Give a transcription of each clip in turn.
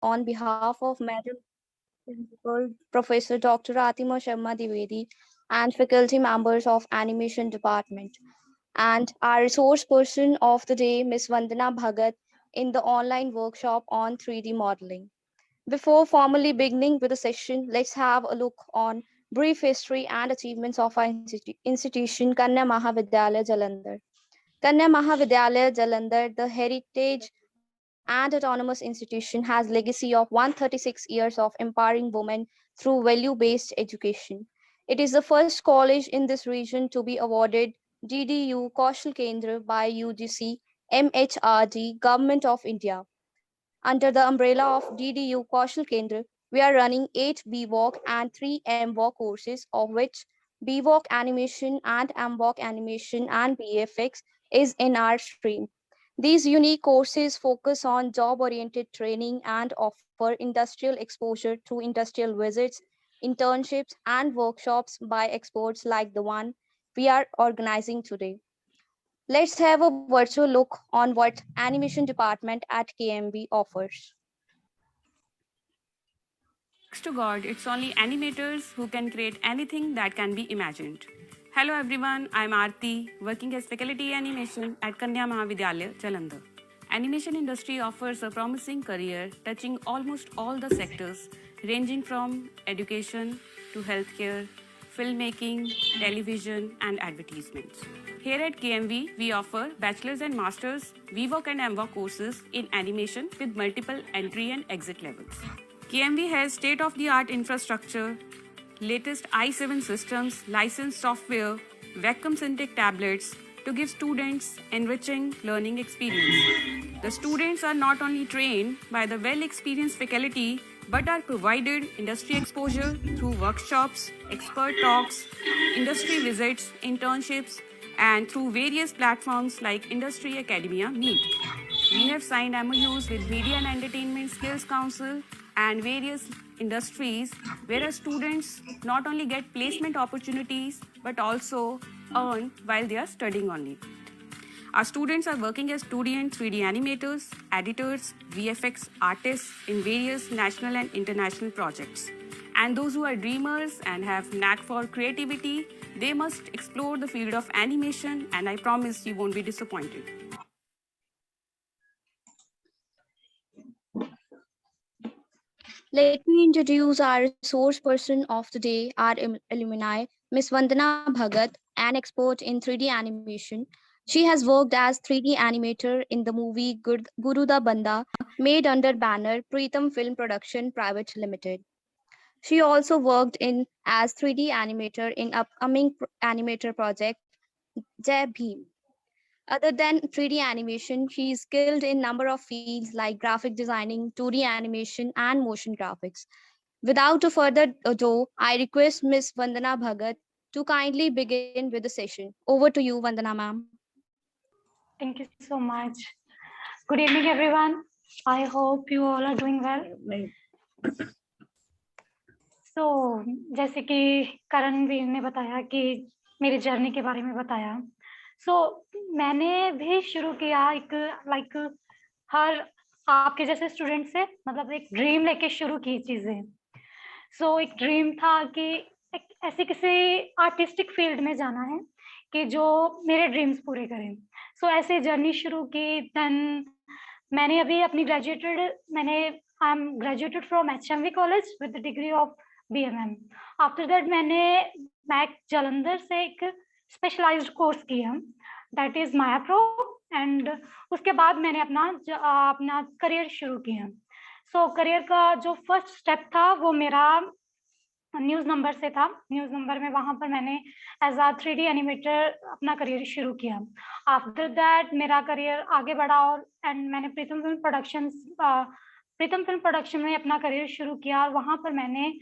on behalf of Madam Principal Professor Dr. Atima Sharma Dwivedi and faculty members of Animation Department, and our resource person of the day, Ms. Vandana Bhagat, in the online workshop on 3D modeling. Before formally beginning with the session, let's have a look on brief history and achievements of our institution, Kanya Mahavidyalaya Jalandhar. Kanya Mahavidyalaya Jalandhar, the heritage and autonomous institution, has legacy of 136 years of empowering women through value-based education. It is the first college in this region to be awarded DDU Kaushal Kendra by UGC MHRD Government of India. Under the umbrella of DDU Kaushal Kendra, we are running 8 BVOC and 3 MVOC courses, of which BVOC animation and MVOC animation and BFX is in our stream. These unique courses focus on job oriented training and offer industrial exposure through industrial visits, internships, and workshops by experts like the one we are organizing today. Let's have a virtual look on what animation department at KMB offers. Thanks to God, it's only animators who can create anything that can be imagined. Hello everyone, I'm Aarti, working as faculty animation at Kanya Mahavidyalaya, Jalandhar. Animation industry offers a promising career touching almost all the sectors, ranging from education to healthcare, filmmaking, television, and advertisements. Here at KMV, we offer bachelor's and master's VWOC and MWOC courses in animation with multiple entry and exit levels. KMV has state-of-the-art infrastructure, latest i7 systems, licensed software, vacuum synthetic tablets to give students enriching learning experience. The students are not only trained by the well-experienced faculty but are provided industry exposure through workshops, expert talks, industry visits, internships, and through various platforms like Industry Academia Meet. We have signed MOUs with Media and Entertainment Skills Council and various industries where our students not only get placement opportunities but also earn while they are studying only. Our students are working as 2D and 3D animators, editors, VFX artists in various national and international projects. And those who are dreamers and have knack for creativity, they must explore the field of animation, and I promise you won't be disappointed. Let me introduce our resource person of the day, our alumni, Ms. Vandana Bhagat, an expert in 3D animation. She has worked as 3D animator in the movie Guru Da Banda, made under banner Preetham Film Production Private Limited. She also worked in as 3D animator in upcoming animator project Jai Bhim. Other than 3D animation, she is skilled in number of fields like graphic designing, 2D animation, and motion graphics. Without a further ado, I request Ms. Vandana Bhagat to kindly begin with the session. Over to you, Vandana ma'am. Thank you so much. Good evening, everyone. I hope you all are doing well. So, जैसे कि करणवीर ने बताया कि मेरी journey के बारे में बताया, मैंने भी शुरू किया एक हर आपके जैसे स्टूडेंट से, मतलब एक ड्रीम लेके शुरू की चीजें. एक ड्रीम था कि एक ऐसी किसी आर्टिस्टिक फील्ड में जाना है कि जो मेरे ड्रीम्स पूरे करें. ऐसे जर्नी शुरू की. देन मैंने अभी अपनी I am graduated from HMV college with the degree of BMM. After that मैंने मैक जालंधर से एक स्पेशलाइज्ड कोर्स किया, that is Maya pro. And उसके बाद मैंने अपना करियर शुरू किया. करियर का जो फर्स्ट स्टेप था वो मेरा न्यूज नंबर से था. न्यूज नंबर में वहां पर मैंने एज अ 3D एनिमेटर अपना करियर शुरू किया. आफ्टर दैट मेरा करियर आगे बढ़ा और मैंने प्रीतम फिल्म प्रोडक्शन में अपना करियर शुरू किया और वहां पर मैंने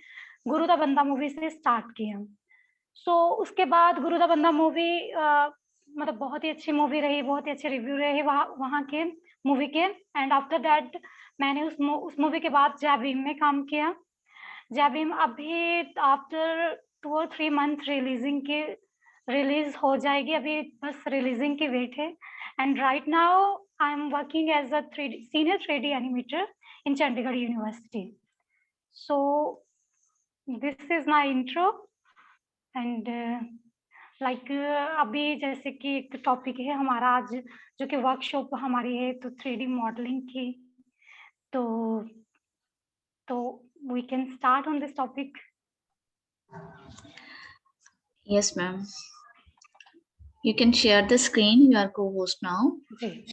गुरु दा बंदा मूवी से स्टार्ट किया. उसके बाद गुरु दा बंदा मूवी मतलब बहुत ही अच्छी मूवी रही, बहुत ही अच्छे रिव्यू रहे वहाँ के मूवी के. एंड आफ्टर दैट मैंने उस मूवी के बाद जय भीम में काम किया. जय भीम अभी आफ्टर 2 और 3 मंथ रिलीज हो जाएगी, अभी बस रिलीजिंग की वेट है. And right now I am working as a senior 3D animator in Chandigarh University. So this is my intro and अभी जैसे कि एक टॉपिक है हमारा आज जो कि वर्कशॉप हमारी है तो 3D मॉडलिंग की, तो we can start on this topic. Yes, ma'am. You can share the screen. You are co-host now. Ji.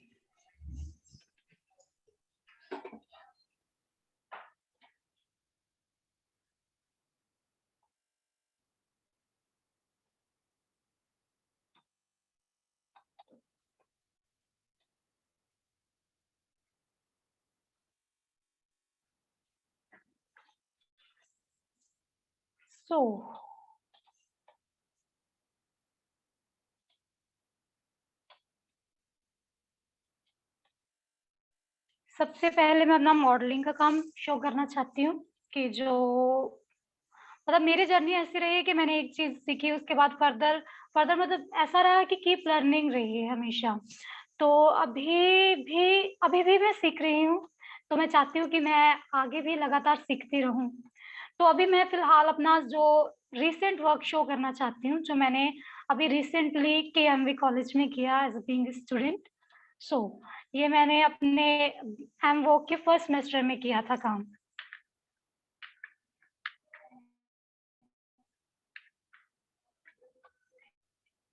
So सबसे पहले मैं अपना मॉडलिंग का काम शो करना चाहती हूँ कि जो मतलब मेरी जर्नी ऐसी रही है कि मैंने एक चीज सीखी उसके बाद फर्दर मतलब ऐसा रहा कि कीप लर्निंग रही है हमेशा। तो अभी भी मैं सीख रही हूँ, तो मैं चाहती हूँ कि मैं आगे भी लगातार सीखती रहूँ। तो अभी मैं फिलहाल अपना जो रिसेंट वर्क शो करना चाहती हूँ, जो मैंने अभी रिसेंटली केएमवी कॉलेज में किया एज अ बीइंग स्टूडेंट। सो ये मैंने अपने एमवोक के फर्स्ट सेमेस्टर में किया था काम।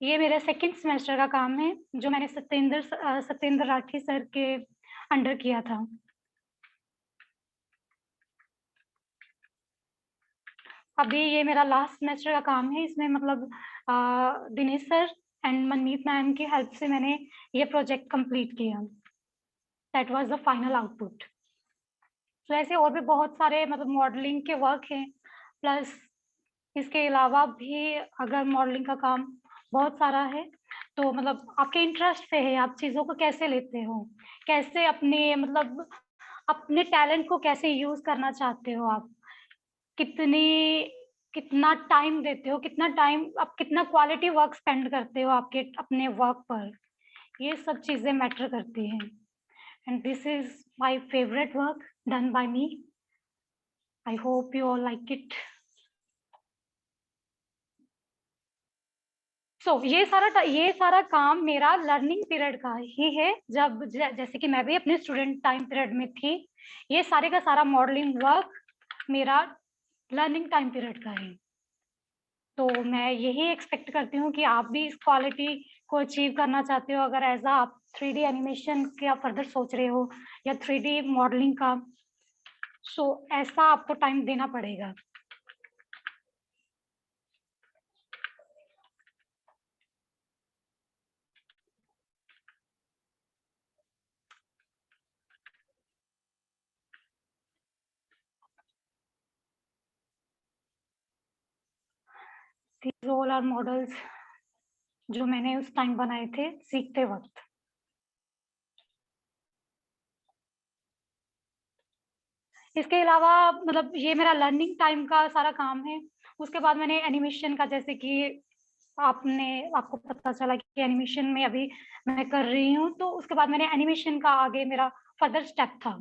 ये मेरे सेकंड सेमेस्टर का काम है जो मैंने सत्येंद्र राठी सर के अंडर किया था। अभी ये मेरा लास्ट सेमेस्टर का काम है, इसमें मतलब Dinesh sir and Manmeet ma'am की हेल्प से मैंने ये प्रोजेक्ट कंप्लीट किया। That was the final output. तो ऐसे और भी बहुत सारे मतलब मॉडलिंग के वर्क हैं, प्लस इसके अलावा भी अगर मॉडलिंग का काम बहुत सारा है तो मतलब आपके इंटरेस्ट पे है, आप चीज़ों को कैसे लेते हो, कैसे अपने मतलब अपने टैलेंट को कैसे यूज़ करना चाहते हो, आप कितना टाइम देते हो, कितना टाइम आप कितना क्वालिटी वर्क स्पेंड करते हो आपके अपने वर्क पर, ये सब चीज़ें मैटर करती हैं। And this is my favourite work done by me. I hope you all like it. ये सारा काम मेरा लर्निंग पीरियड का ही है, जब जैसे कि मैं भी अपने स्टूडेंट टाइम पीरियड में थी। ये सारे का सारा मॉडलिंग वर्क मेरा लर्निंग टाइम पीरियड का है। तो मैं यही एक्सपेक्ट करती हूँ कि आप भी इस क्वालिटी को अचीव करना चाहते हो, अगर एज आप 3D एनिमेशन का फर्दर सोच रहे हो या 3D मॉडलिंग का, सो ऐसा आपको टाइम देना पड़ेगा। These all are models जो मैंने उस टाइम बनाए थे सीखते वक्त। इसके अलावा मतलब ये मेरा लर्निंग टाइम का सारा काम है। उसके बाद मैंने एनिमेशन का, जैसे कि आपको पता चला कि एनिमेशन में अभी मैं कर रही हूँ, तो उसके बाद मैंने एनिमेशन का आगे मेरा फर्दर स्टेप था।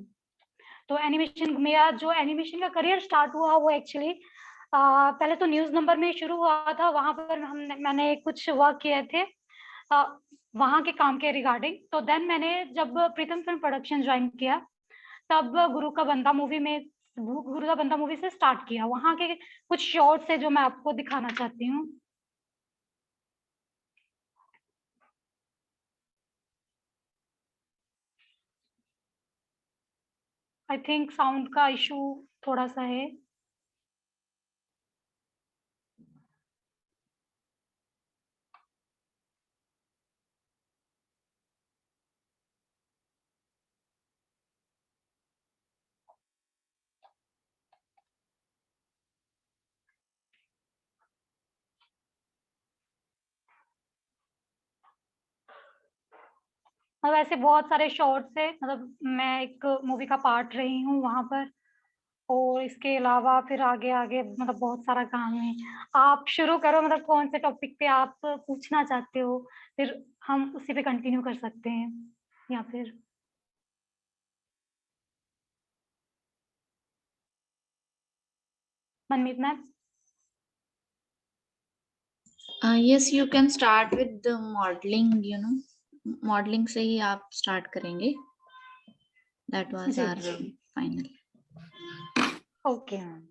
तो मेरा जो एनिमेशन का करियर स्टार्ट हुआ वो एक्चुअली पहले तो न्यूज़ नंबर में शुरू हुआ था। वहाँ पर मैंने कुछ वर्क किए थे वहाँ के काम के रिगार्डिंग। तो देन मैंने जब प्रीतम फिल्म प्रोडक्शन ज्वाइन किया, तब गुरु का बंदा मूवी से स्टार्ट किया। वहाँ के कुछ शॉर्ट्स है जो मैं आपको दिखाना चाहती हूँ। आई थिंक साउंड का इशू थोड़ा सा है। मतलब ऐसे बहुत सारे शॉर्ट्स है, मतलब मैं एक मूवी का पार्ट रही हूँ वहाँ पर। और इसके अलावा फिर आगे आगे मतलब बहुत सारा काम है। आप शुरू करो, मतलब कौन से टॉपिक पे आप पूछना चाहते हो, फिर हम उसी पे कंटिन्यू कर सकते हैं या फिर मनमीत ma'am? Yes, you can start with the modeling, modeling से ही आप start करेंगे. That was जी, our final. Okay ma'am.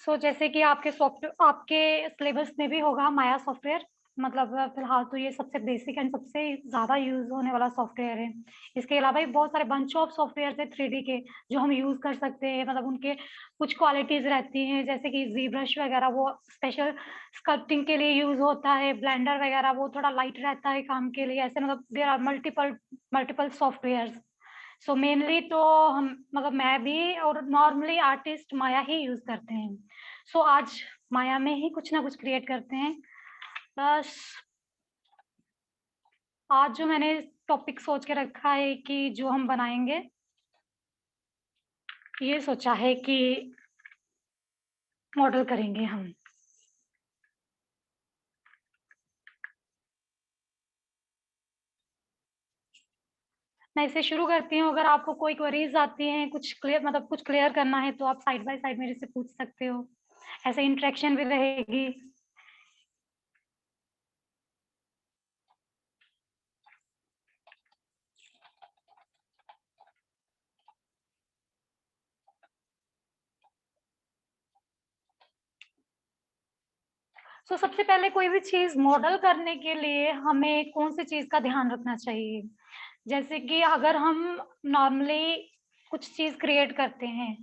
So जैसे कि आपके सॉफ्टवेयर, आपके सिलेबस में भी होगा माया सॉफ्टवेयर. मतलब फिलहाल तो ये सबसे बेसिक एंड सबसे ज़्यादा यूज़ होने वाला सॉफ्टवेयर है. इसके अलावा भी बहुत सारे बंच ऑफ सॉफ्टवेयर है 3D के जो हम यूज़ कर सकते हैं. मतलब उनके कुछ क्वालिटीज़ रहती हैं, जैसे कि ZBrush वगैरह वो स्पेशल स्कल्पटिंग के लिए यूज़ होता है. ब्लेंडर वगैरह वो थोड़ा लाइट रहता है काम के लिए. ऐसे मतलब there are multiple softwares. So mainly तो हम मतलब मैं भी और नॉर्मली आर्टिस्ट माया ही यूज़ करते हैं. सो आज माया में ही कुछ ना कुछ क्रिएट करते हैं. बस आज जो मैंने टॉपिक सोच के रखा है कि जो हम बनाएंगे, ये सोचा है कि मॉडल करेंगे हम. मैं इसे शुरू करती हूँ. अगर आपको कोई क्वेरीज आती हैं, कुछ क्लियर करना है तो आप साइड बाय साइड मेरे से पूछ सकते हो. ऐसे इंटरेक्शन भी रहेगी. सबसे पहले कोई भी चीज़ मॉडल करने के लिए हमें कौन-सी चीज़ का ध्यान रखना चाहिए? जैसे कि अगर हम नॉर्मली कुछ चीज़ क्रिएट करते हैं,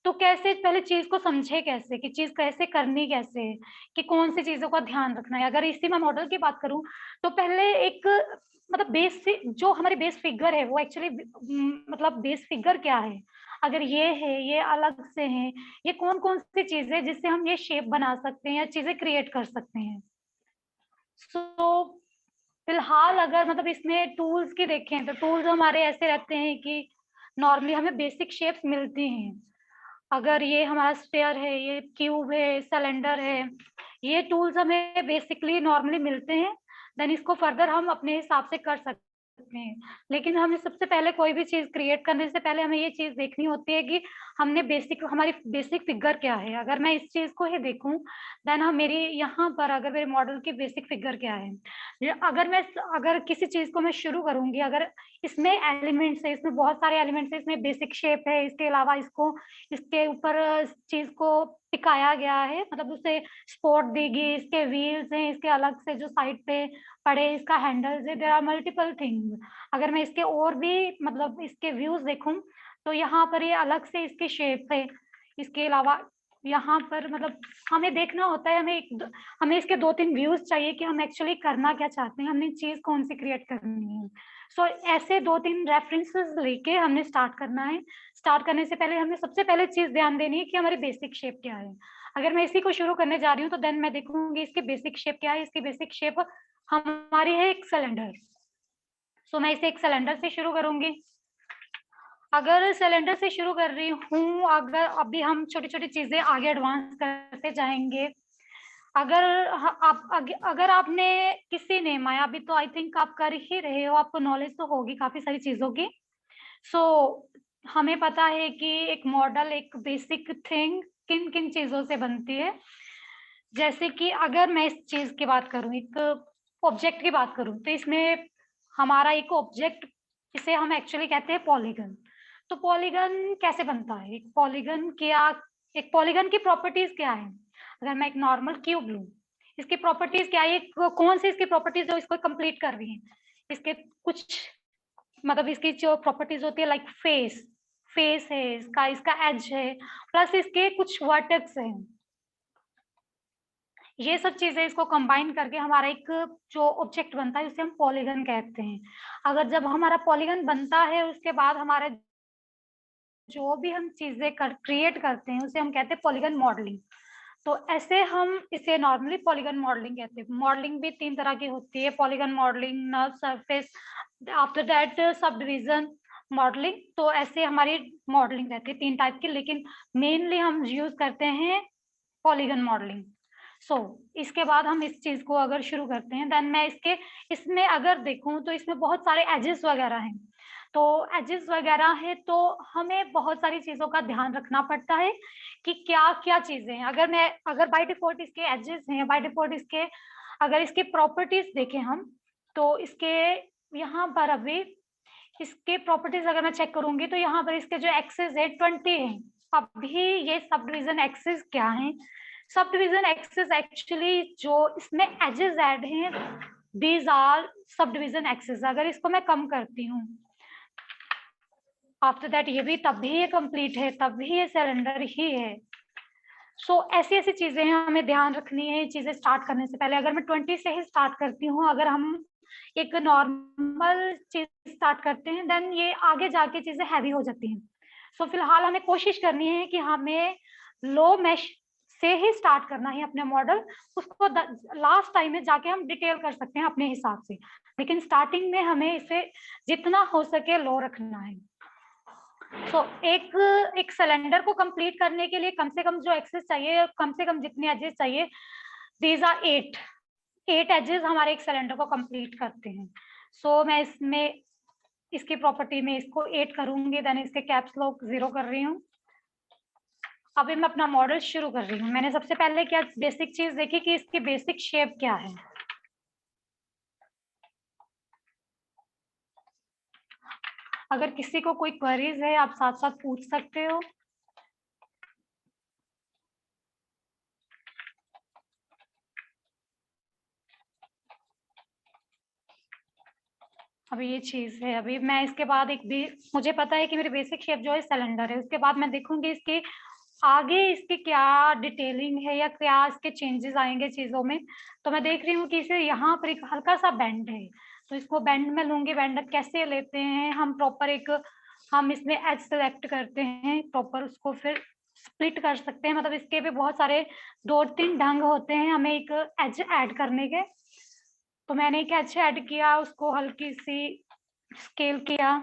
तो कैसे पहले चीज़ को समझे कैसे कि चीज़ कैसे करनी कैसे है, कि कौन-सी चीज़ों का ध्यान रखना है? अगर इसी में मॉडल की बात करूँ, तो पहले एक मतलब बेस से जो हमारी बेस फिगर है, वो एक्चुअली मतलब बेस फिगर क्या है? अगर ये है, ये अलग से है, ये कौन-कौन सी चीज़ है जिससे हम ये शेप बना सकते हैं या चीज़ें क्रिएट कर सकते हैं? सो फिलहाल अगर मतलब इसमें टूल्स की देखें तो टूल्स हमारे ऐसे रहते हैं कि नॉर्मली हमें बेसिक शेप्स मिलती हैं. अगर ये हमारा स्फीयर है, ये क्यूब है, सिलेंडर है, ये टूल्स हमें बेसिकली नॉर्मली मिलते हैं. देन इसको फर्दर हम अपने हिसाब से कर सकते हैं. लेकिन हमें सबसे पहले कोई भी चीज़ क्रिएट करने से पहले हमें ये चीज़ देखनी होती है कि हमारी बेसिक फिगर क्या है? अगर मैं इस चीज़ को ही देखूँ, देन मेरी यहाँ पर अगर मेरे मॉडल की बेसिक फिगर क्या है? या अगर किसी चीज़ को मैं शुरू करूँगी, अगर इसमें एलिमेंट्स है, इसमें बहुत सारे एलिमेंट्स हैं, इसमें बेसिक शेप है, इसके अलावा इसके ऊपर चीज़ को टिकाया गया है, मतलब उसे सपोर्ट दी गई, इसके व्हील्स हैं, इसके अलग से जो साइड पे पड़े इसका हैंडल्स है. There are multiple things. अगर मैं इसके और भी मतलब इसके व्यूज़ देखूँ, तो यहाँ पर ये अलग से इसकी शेप है. इसके अलावा यहाँ पर मतलब हमें देखना होता है, हमें इसके 2-3 व्यूज़ चाहिए कि हम एक्चुअली करना क्या चाहते हैं, हमने चीज़ कौन-सी क्रिएट करनी है. ऐसे 2-3 रेफरेंसेस लेके हमने स्टार्ट करना है. स्टार्ट करने से पहले हमें सबसे पहले चीज़ ध्यान देनी है कि हमारी बेसिक शेप क्या है. अगर मैं इसी को शुरू करने जा रही हूँ, तो देन मैं देखूँगी इसकी बेसिक शेप क्या है. इसकी बेसिक शेप हमारी है एक सिलेंडर. मैं इसे एक सिलेंडर से शुरू करूँगी. अगर सिलेंडर से शुरू कर रही हूँ, अगर अभी हम छोटी-छोटी चीज़ें आगे एडवांस करते जाएँगे. अगर अगर आपने किसी ने माया अभी तो आई थिंक आप कर ही रहे हो, आपको नॉलेज तो होगी काफ़ी सारी चीज़ों की. सो हमें पता है कि एक मॉडल, एक बेसिक थिंग किन-किन चीज़ों से बनती है. जैसे कि अगर मैं इस चीज़ की बात करूँ, एक ऑब्जेक्ट की बात करूँ, तो इसमें हमारा एक ऑब्जेक्ट, इसे हम एक्चुअली कहते हैं पॉलीगन. तो पॉलीगन कैसे बनता है? एक पॉलीगन की प्रॉपर्टीज़ क्या है? अगर मैं एक नॉर्मल क्यूब लूँ, इसकी प्रॉपर्टीज़ क्या है? कौन सी इसकी प्रॉपर्टीज़ जो इसको कंप्लीट कर रही हैं? इसके कुछ मतलब इसकी जो प्रॉपर्टीज़ होती है लाइक फेस है इसका एज है, प्लस इसके कुछ वर्टेक्स हैं. ये सब चीजें इसको कंबाइन करके हमारा एक जो ऑब्जेक्ट बनता है उसे हम पॉलीगन कहते हैं। अगर जब हमारा पॉलीगन बनता है उसके बाद हमारे जो भी हम चीजें क्रिएट करते हैं उसे हम कहते हैं पॉलीगन मॉडलिंग। तो ऐसे हम इसे नॉर्मली पॉलीगन मॉडलिंग कहते हैं। मॉडलिंग भी 3 तरह की होती है, polygon modelling, nerve surface, after that sub division modelling. तो ऐसे हमारी मॉडलिंग रहती है 3 टाइप की, लेकिन मेनली हम यूज करते हैं पॉलीगन मॉडलिंग। इसके बाद हम इस चीज को अगर शुरू करते हैं, देन मैं इसमें अगर देखूं तो इसमें बहुत सारे एजेस वगैरह हैं। तो एजेस वगैरह है तो हमें बहुत सारी चीजों का ध्यान रखना पड़ता है कि क्या क्या चीजें हैं। अगर बाय डिफॉल्ट इसके एजेस हैं, बाय डिफॉल्ट इसके अगर इसके प्रॉपर्टीज देखें हम, तो इसके यहाँ पर अभी इसके प्रॉपर्टीज अगर मैं चेक करूंगी तो यहाँ पर इसके जो एक्सेस है 20 है। अभी ये सब डिविजन एक्सेस क्या है? सब डिविजन एक्सेस एक्चुअली जो इसमें एजेस ऐड हैं, these are subdivision axes. अगर इसको मैं कम करती हूँ, आफ्टर दैट ये भी तब भी ये कंप्लीट है, तब भी ये सिलेंडर ही है। ऐसी ऐसी चीजें हमें ध्यान रखनी है चीजें स्टार्ट करने से पहले। अगर मैं 20 से ही स्टार्ट करती हूँ, अगर हम एक नॉर्मल चीज स्टार्ट करते हैं, देन ये आगे जाके चीजें हैवी हो जाती हैं। फिलहाल हमें कोशिश करनी है कि हमें लो मैश से ही स्टार्ट करना है अपने मॉडल। उसको लास्ट टाइम में जाके हम डिटेल कर सकते हैं अपने हिसाब से, लेकिन स्टार्टिंग में हमें इसे जितना हो सके लो रखना है। एक सिलेंडर को कंप्लीट करने के लिए कम से कम जो एक्सेस चाहिए, कम से कम जितने एजेस चाहिए, दीज आर 8 एजेस हमारे एक सिलेंडर को कंप्लीट करते हैं। मैं इसमें इसकी प्रॉपर्टी में इसको 8 करूंगी, देन इसके कैप्स लॉक 0 कर रही हूँ। अभी मैं अपना मॉडल शुरू कर रही हूँ। मैंने सबसे पहले क्या बेसिक चीज देखी कि इसकी बेसिक शेप क्या है। अगर किसी को कोई क्वेरीज है आप साथ साथ पूछ सकते हो। अभी ये चीज है। अभी मैं इसके बाद मुझे पता है कि मेरी बेसिक शेप जो है सिलेंडर है, उसके बाद मैं देखूंगी इसके आगे इसकी क्या डिटेलिंग है या क्या इसके चेंजेस आएंगे चीजों में। तो मैं देख रही हूँ कि इसे यहाँ पर एक हल्का सा बेंड है, तो इसको बेंड में लूंगी। बेंड कैसे लेते हैं हम? हम इसमें एज सेलेक्ट करते हैं प्रॉपर, उसको फिर स्प्लिट कर सकते हैं। मतलब इसके भी बहुत सारे 2-3 ढंग होते हैं हमें एक एज ऐड करने के। तो मैंने एक एज ऐड किया, उसको हल्की सी स्केल किया।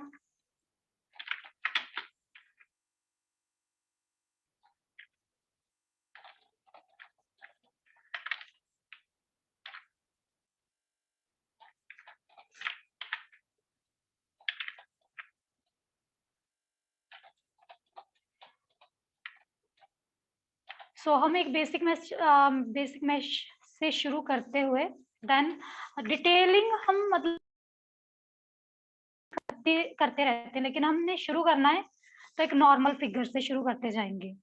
हम एक बेसिक मैश से शुरू करते हुए देन डिटेलिंग हम मतलब करते रहते हैं, लेकिन हमने शुरू करना है तो एक नॉर्मल फिगर से शुरू करते जाएंगे।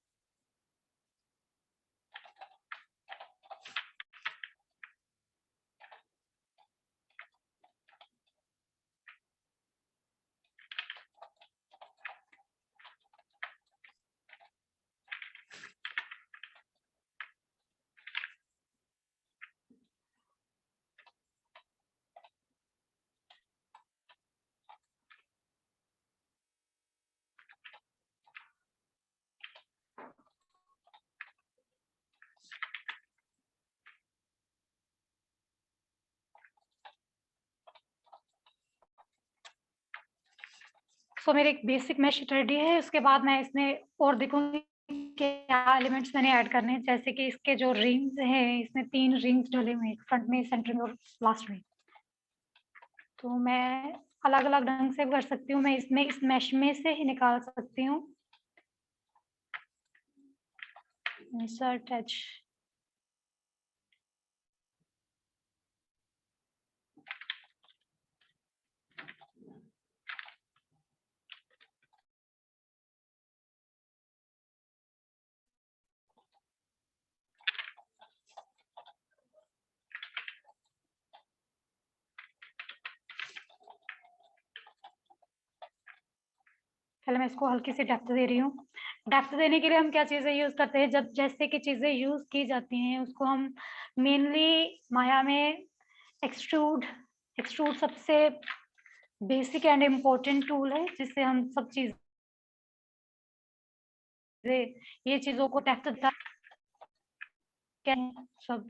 मेरे एक बेसिक मैश रेडी है। उसके बाद मैं इसमें और देखूंगी क्या एलिमेंट्स मैंने ऐड करने हैं। जैसे कि इसके जो रिंग्स हैं, इसमें 3 रिंग्स डले हुए हैं, फ्रंट में, सेंटर में और लास्ट में। तो मैं अलग अलग ढंग से कर सकती हूँ। मैं इसमें इस मैश में से ही निकाल सकती हूँ। इंसर्ट एज, पहले मैं इसको हल्की सी डेप्थ दे रही हूँ। डेप्थ देने के लिए हम क्या चीजें यूज करते हैं, जब जैसे कि चीजें यूज की जाती हैं उसको हम मेनली माया में एक्सट्रूड सबसे बेसिक एंड इम्पोर्टेंट टूल है जिससे हम सब चीजें, ये चीजों को डेप्थ देता क्या सब।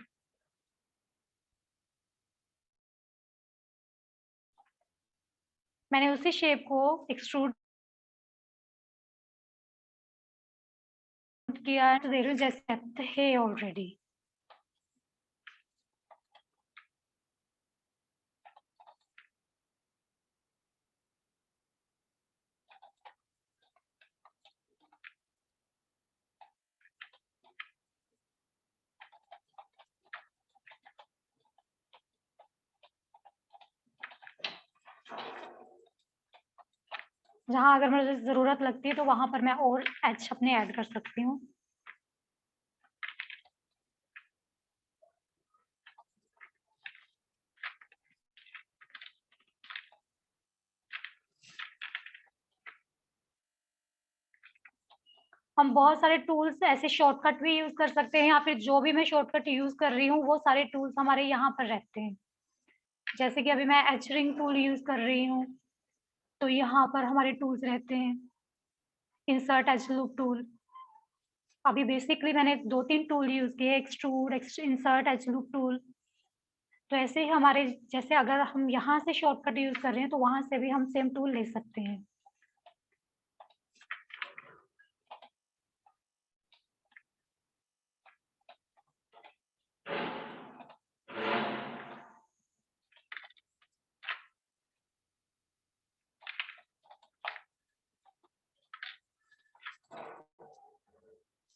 मैंने उसी शेप को एक्सट्रूड किया, तो दे रही हूँ जैसे डेप्थ है ऑलरेडी। जहां अगर मुझे जरूरत लगती है तो वहां पर मैं और एज अपने ऐड कर सकती हूँ। हम बहुत सारे टूल्स ऐसे शॉर्टकट भी यूज कर सकते हैं, या फिर जो भी मैं शॉर्टकट यूज कर रही हूँ वो सारे टूल्स हमारे यहाँ पर रहते हैं। जैसे कि अभी मैं एच रिंग टूल यूज कर रही हूँ तो यहाँ पर हमारे टूल्स रहते हैं। इंसर्ट एज लूप टूल, अभी बेसिकली मैंने 2-3 टूल यूज किए, extrude, insert as loop tool. तो ऐसे ही हमारे, जैसे अगर हम यहाँ से शॉर्टकट यूज कर रहे हैं तो वहां से भी हम सेम टूल ले सकते हैं।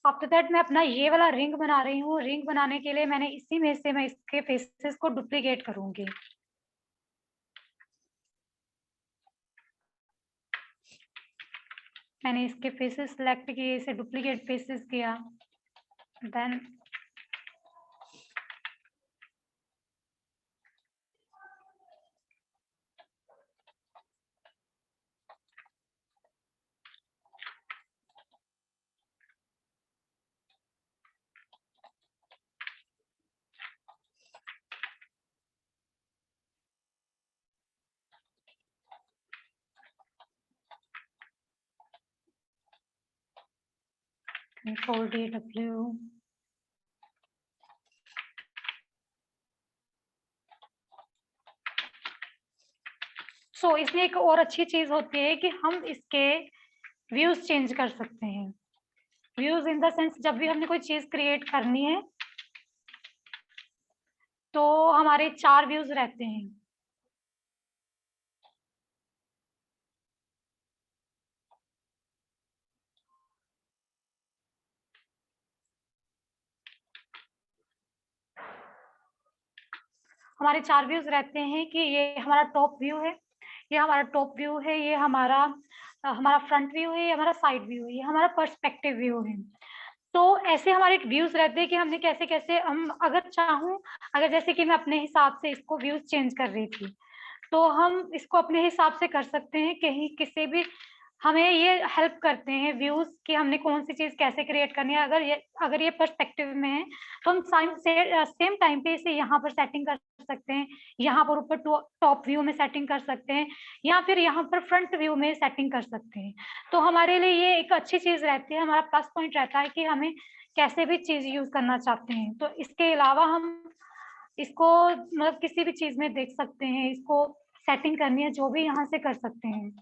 आफ्टर दैट मैं अपना ये वाला रिंग बना रही हूँ। रिंग बनाने के लिए मैंने इसी में से मैं इसके फेसेस को डुप्लीकेट करूंगी। मैंने इसके फेसेस सिलेक्ट किए, इसे डुप्लीकेट फेसेस किया, देन Control D W। सो इसमें एक और अच्छी चीज होती है कि हम इसके व्यूज चेंज कर सकते हैं। व्यूज इन द सेंस, जब भी हमने कोई चीज क्रिएट करनी है तो हमारे 4 व्यूज रहते हैं। हमारे 4 व्यूज रहते हैं कि ये हमारा टॉप व्यू है, ये हमारा टॉप व्यू है, ये हमारा फ्रंट व्यू है, ये हमारा साइड व्यू है, ये हमारा पर्सपेक्टिव व्यू है। तो ऐसे हमारे व्यूज रहते हैं कि हमने कैसे कैसे, हम अगर चाहूं, अगर जैसे कि मैं अपने हिसाब से इसको व्यूज चेंज कर रही थी तो हम इसको अपने हिसाब से कर सकते हैं। कहीं किसी भी, हमें ये हेल्प करते हैं व्यूज कि हमने कौन सी चीज कैसे क्रिएट करनी है। अगर ये पर्सपेक्टिव में है तो हम सेम टाइम पे इसे यहाँ पर सेटिंग कर सकते हैं, यहाँ पर ऊपर टॉप व्यू में सेटिंग कर सकते हैं, या फिर यहाँ पर फ्रंट व्यू में सेटिंग कर सकते हैं। तो हमारे लिए ये एक अच्छी चीज रहती है, हमारा प्लस पॉइंट रहता है कि हमें कैसे भी चीज यूज करना चाहते हैं। तो इसके अलावा हम इसको मतलब किसी भी चीज में देख सकते हैं, इसको सेटिंग करनी है जो भी यहाँ से कर सकते हैं।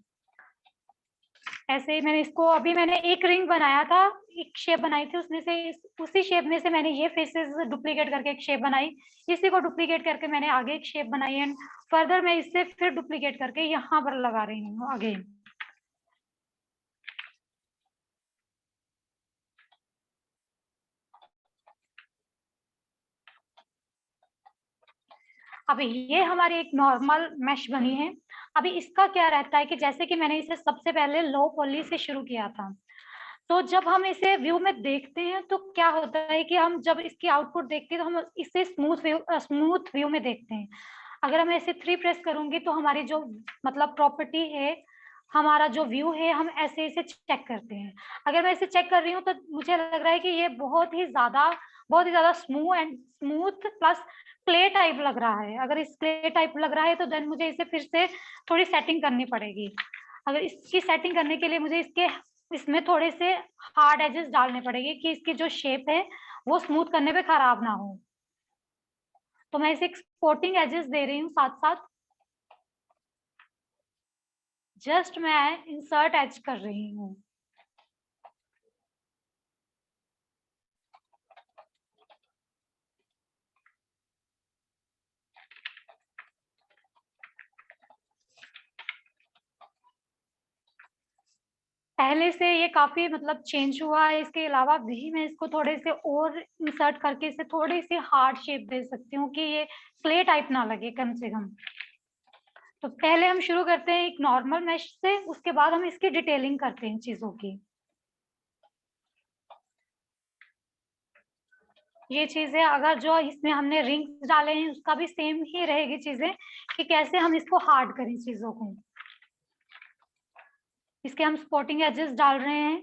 ऐसे ही मैंने इसको, अभी मैंने एक रिंग बनाया था, एक शेप बनाई थी, उसमें से उसी शेप में से मैंने ये फेसेस डुप्लीकेट करके एक शेप बनाई, इसी को डुप्लीकेट करके मैंने आगे एक शेप बनाई, एंड फर्दर मैं इससे फिर डुप्लीकेट करके यहाँ पर लगा रही हूँ आगे। अब ये हमारी एक नॉर्मल मैश बनी है। अभी इसका क्या रहता है कि जैसे कि मैंने इसे सबसे पहले लो पॉली से शुरू किया था, तो जब हम इसे व्यू में देखते हैं तो क्या होता है कि हम जब इसकी आउटपुट देखते हैं तो हम इसे स्मूथ व्यू में देखते हैं। अगर मैं इसे 3 प्रेस करूंगी तो हमारी जो मतलब प्रॉपर्टी है हमारा जो व्यू है हम ऐसे इसे चेक करते हैं। अगर मैं इसे चेक कर रही हूँ तो मुझे लग रहा है कि ये बहुत ही ज़्यादा स्मूथ प्लस क्ले टाइप लग रहा है। अगर इस क्ले टाइप लग रहा है तो देन मुझे इसे फिर से थोड़ी सेटिंग करनी पड़ेगी। अगर इसकी सेटिंग करने के लिए मुझे इसमें थोड़े से हार्ड एजेस डालने पड़ेंगे कि इसकी जो शेप है वो स्मूथ करने पे खराब ना हो। तो मैं इसे एक्सपोर्टिंग एजेस दे रही हूँ साथ साथ। जस्ट मैं इंसर्ट एज कर रही हूँ। पहले से ये काफी मतलब चेंज हुआ है। इसके अलावा भी मैं इसको थोड़े से और इंसर्ट करके इसे थोड़ी सी हार्ड शेप दे सकती हूँ कि ये क्ले टाइप ना लगे कम से कम। तो पहले हम शुरू करते हैं एक नॉर्मल मैश से, उसके बाद हम इसकी डिटेलिंग करते हैं चीजों की। ये चीजें अगर जो इसमें हमने रिंग्स डाले हैं उसका भी सेम ही रहेगी चीजें कि कैसे हम इसको हार्ड करें चीजों को। इसके हम स्पॉटिंग एजेस डाल रहे हैं।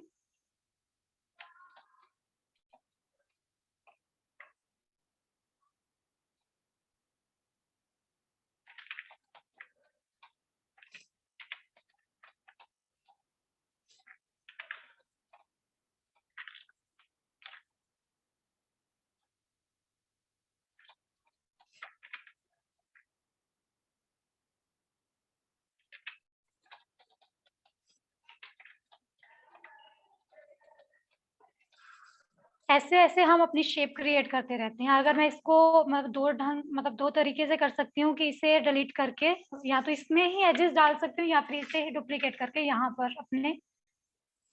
ऐसे ऐसे हम अपनी शेप क्रिएट करते रहते हैं। अगर मैं इसको मतलब दो तरीके से कर सकती हूँ कि इसे डिलीट करके या तो इसमें ही एजेस डाल सकती हूँ या फिर इसे ही डुप्लीकेट करके यहाँ पर अपने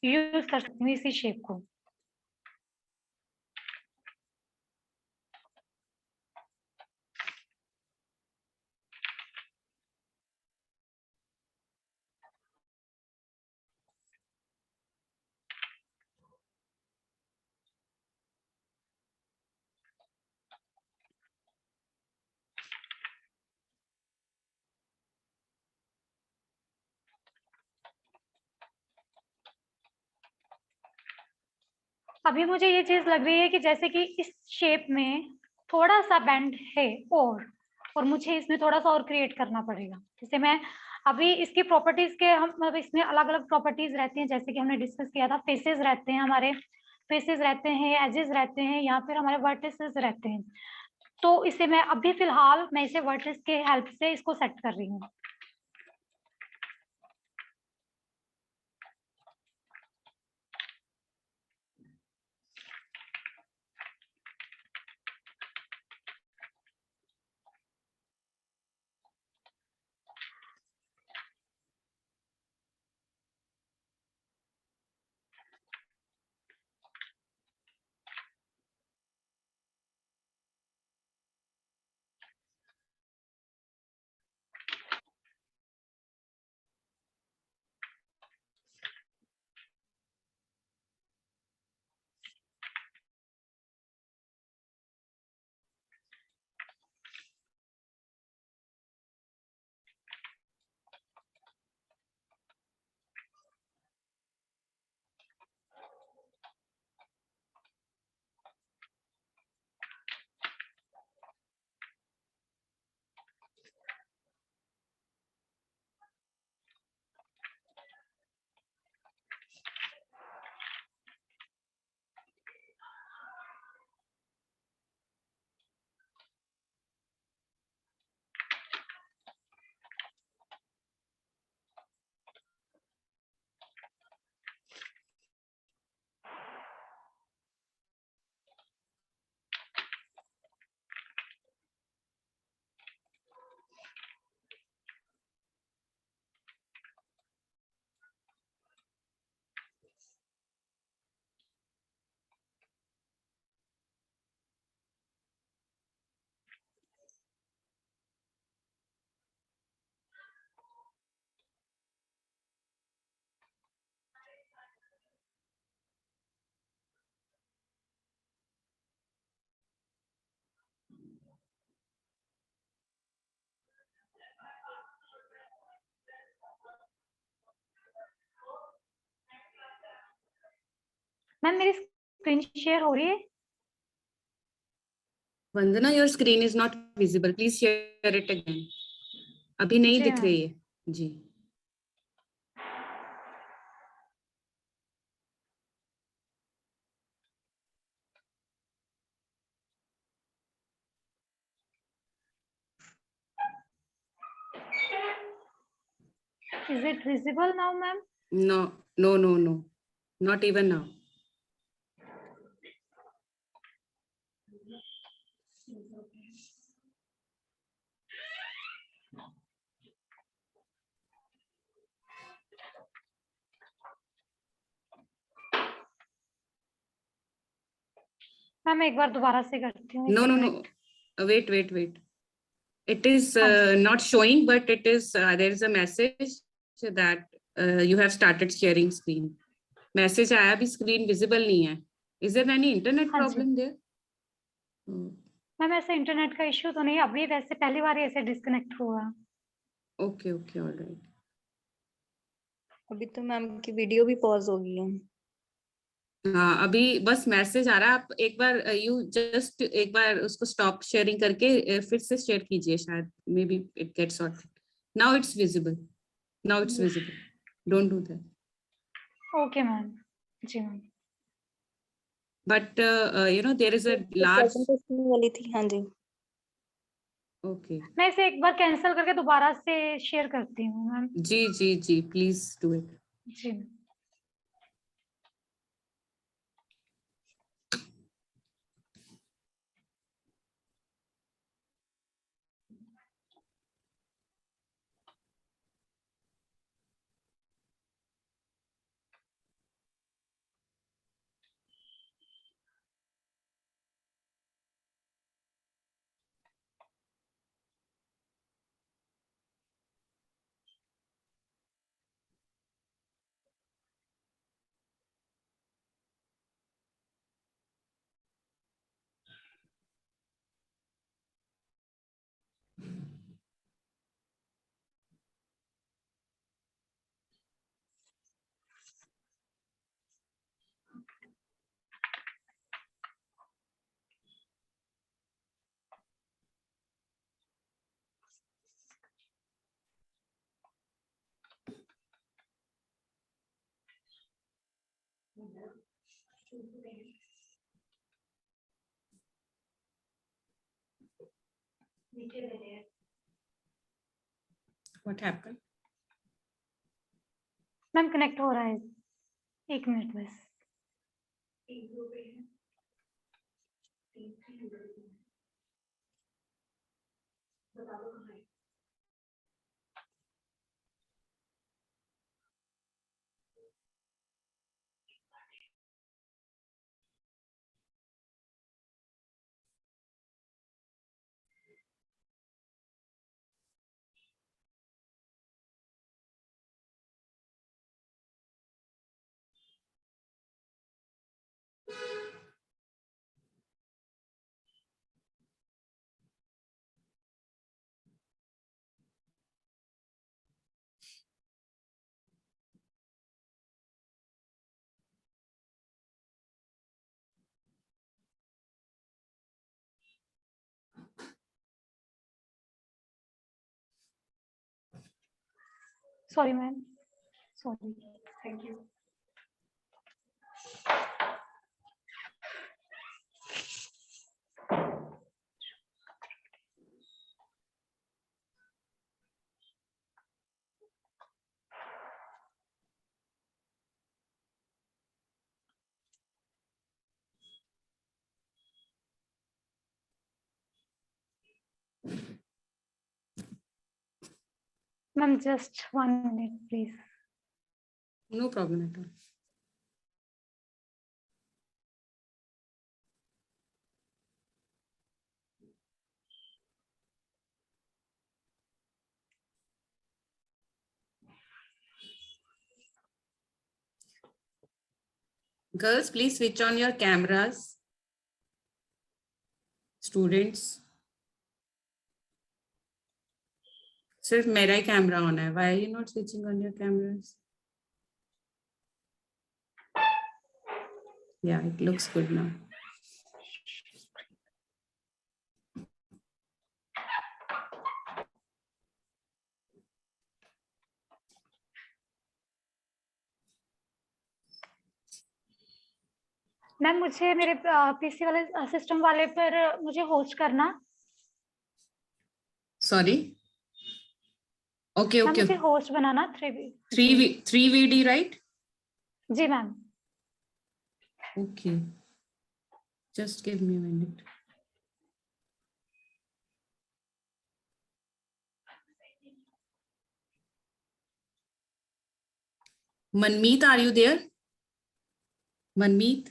यूज कर सकती हूँ इसी शेप को। अभी मुझे ये चीज लग रही है कि जैसे कि इस शेप में थोड़ा सा बेंड है और मुझे इसमें थोड़ा सा और क्रिएट करना पड़ेगा। जैसे मैं अभी इसकी प्रॉपर्टीज के हम मतलब इसमें अलग अलग प्रॉपर्टीज रहती हैं, जैसे कि हमने डिस्कस किया था। फेसेस रहते हैं हमारे, फेसेस रहते हैं, एजेस रहते हैं, या फिर हमारे वर्टिसेस रहते हैं। तो इसे मैं अभी फिलहाल मैं इसे वर्टिस के हेल्प से इसको सेट कर रही हूँ। मैम मेरी स्क्रीन शेयर हो रही है? Vandana, your screen is not visible, please share it again. अभी नहीं जी दिख मैम। रही है जी। Is it visible now, ma'am? No, no, no, no, not even now. Ma'am मैं एक बार दोबारा से करती हूँ। No, no, no. Wait, wait, wait. It is हाँ जी। not showing, but it is there is a message that you have started sharing screen. Message आया, अभी screen visible नहीं है. Is there any internet हाँ जी। problem there? मैम ऐसे internet का issue तो नहीं, अभी वैसे पहली बार ही ऐसे डिस्कनेक्ट हुआ। Okay, okay, all right. अभी तो मैम की वीडियो भी पॉज हो गई है। हाँ, अभी बस मैसेज आ रहा है। आप एक बार यू जस्ट एक बार उसको स्टॉप शेयरिंग करके फिर से शेयर कीजिए, शायद maybe it get sorted. Now it's visible, now it's visible, don't do that. Okay ma'am. जी ma'am. But you know there is a large, presentation वाली थी। हाँ जी। ओके, मैं इसे एक बार कैंसिल करके दोबारा से शेयर करती हूँ मैम। जी जी जी, प्लीज डू इट। जी। What happened? मैम कनेक्ट हो रहा है, 1 मिनट बस। Sorry ma'am, sorry. Thank you. Ma'am just 1 minute please. No problem at all. Girls, please switch on your cameras. Students, सिर्फ मेरा ही कैमरा ऑन है। Why are you not switching on your cameras? Yeah, it looks good now. Ma'am मुझे मेरे PC वाले system वाले पर मुझे होस्ट करना। Sorry. Okay, ma'am okay. मुझे host banana 3VD, right? Ji ma'am. Okay. Just give me a minute. Manmeet, are you there? Manmeet?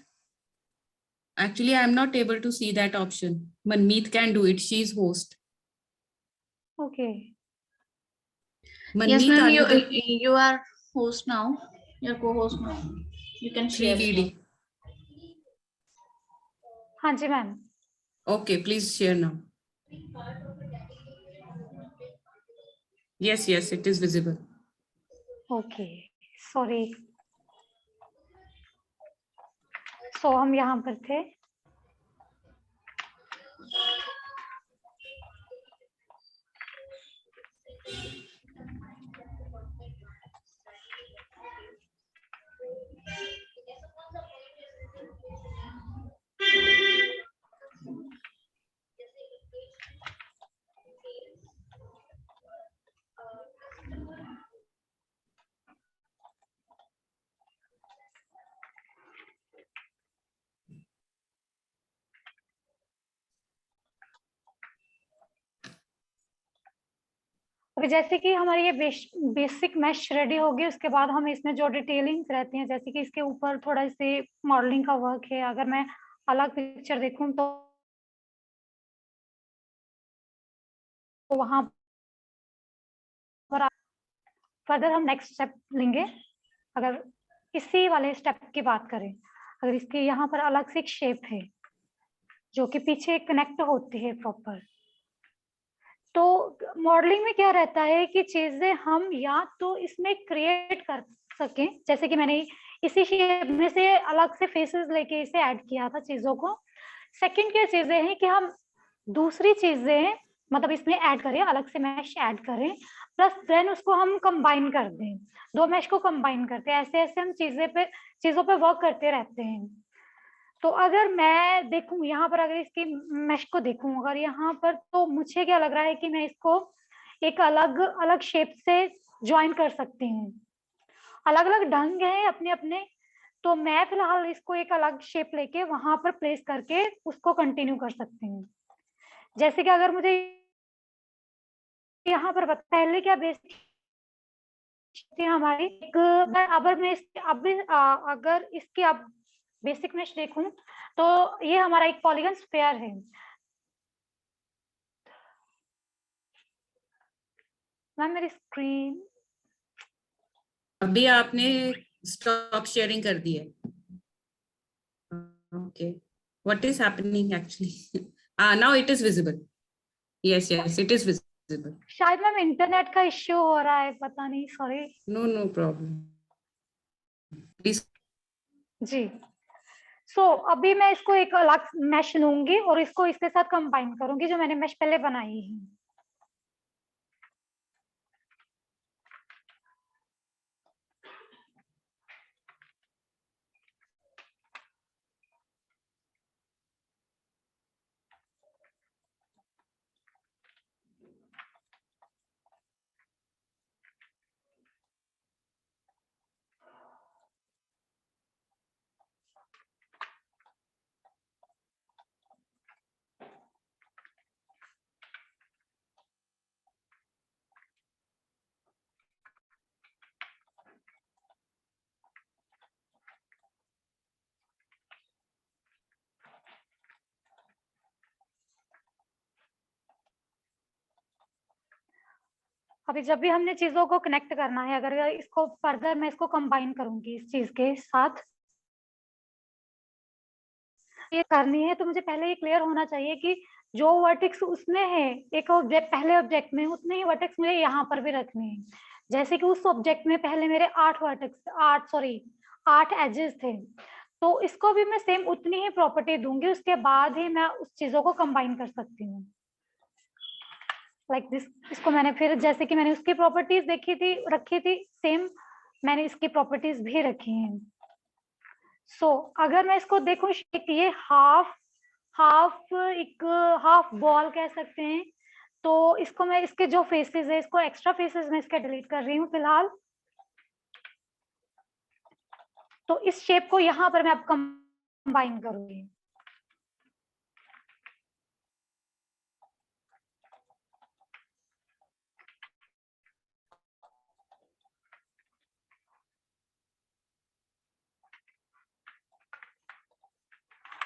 Actually, I am not able to see that option. Manmeet can do it. She is host. Okay. Yes, Manmeet, ma'am, are you there? you are host now. You're co-host now. You can share. 3VD. हाँ जी ma'am. Okay, please share now. Yes, yes, it is visible. Okay sorry. So हम यहाँ पर थे। अभी जैसे कि हमारी ये बेसिक मैश रेडी होगी, उसके बाद हम इसमें जो डिटेलिंग्स रहती हैं, जैसे कि इसके ऊपर थोड़ा से मॉडलिंग का वर्क है। अगर मैं अलग पिक्चर देखूं तो वहां पर फर्दर हम नेक्स्ट स्टेप लेंगे। अगर इसी वाले स्टेप की बात करें, अगर इसके यहाँ पर अलग से एक शेप है जो कि पीछे कनेक्ट होती है प्रॉपर, तो मॉडलिंग में क्या रहता है कि चीजें हम या तो इसमें क्रिएट कर सकें, जैसे कि मैंने इसी शेप में से अलग से फेसेस लेके इसे ऐड किया था चीजों को। सेकंड क्या चीजें हैं कि हम दूसरी चीजें मतलब इसमें ऐड करें, अलग से मैश ऐड करें, प्लस देन उसको हम कंबाइन कर दें, दो मैश को कंबाइन करते हैं। ऐसे ऐसे हम चीजों पे वर्क करते रहते हैं। तो अगर मैं देखूं यहाँ पर, अगर इसकी मैश को देखूं अगर यहाँ पर, तो मुझे क्या लग रहा है कि मैं इसको एक अलग अलग शेप से ज्वाइन कर सकती हूँ। अलग अलग ढंग है अपने अपने, तो मैं फिलहाल इसको एक अलग शेप लेके वहां पर प्लेस करके उसको कंटिन्यू कर सकती हूँ। जैसे कि अगर मुझे यहाँ पर पहले क्या बेसिक थी हमारी एक, अगर मैं अगर इसकी अब बेसिक मैश देखूं तो ये हमारा एक पॉलीगन स्फीयर है। मैम मेरी स्क्रीन अभी आपने स्टॉप शेयरिंग कर दी है। Okay. What is happening actually? Now it is visible. Yes, yes, it is visible. शायद मैम इंटरनेट का इश्यू हो रहा है, पता नहीं, sorry. No, no problem. Please. जी अभी मैं इसको एक अलग मैश लूंगी और इसको इसके साथ कंबाइन करूंगी जो मैंने मैश पहले बनाई है। अभी जब भी हमने चीजों को कनेक्ट करना है, अगर इसको फर्दर मैं इसको कंबाइन करूंगी इस चीज के साथ ये करनी है, तो मुझे पहले ये क्लियर होना चाहिए कि जो वर्टेक्स उसमें है एक ऑब्जेक्ट, पहले ऑब्जेक्ट में उतने ही वर्टेक्स मुझे यहाँ पर भी रखने हैं। जैसे कि उस ऑब्जेक्ट में पहले मेरे 8 एजेस थे, तो इसको भी मैं सेम उतनी ही प्रॉपर्टी दूंगी, उसके बाद ही मैं उस चीजों को कंबाइन कर सकती हूँ। लाइक दिस, इसको मैंने फिर जैसे कि मैंने उसकी प्रॉपर्टीज देखी थी, रखी थी, सेम मैंने इसकी प्रॉपर्टीज भी रखी हैं। सो अगर मैं इसको देखूं, ये हाफ एक हाफ बॉल कह सकते हैं। तो इसको मैं, इसके जो फेसेस है, इसको एक्स्ट्रा फेसेस मैं इसके डिलीट कर रही हूँ फिलहाल। तो इस शेप को यहाँ पर मैं अब कंबाइन करूंगी।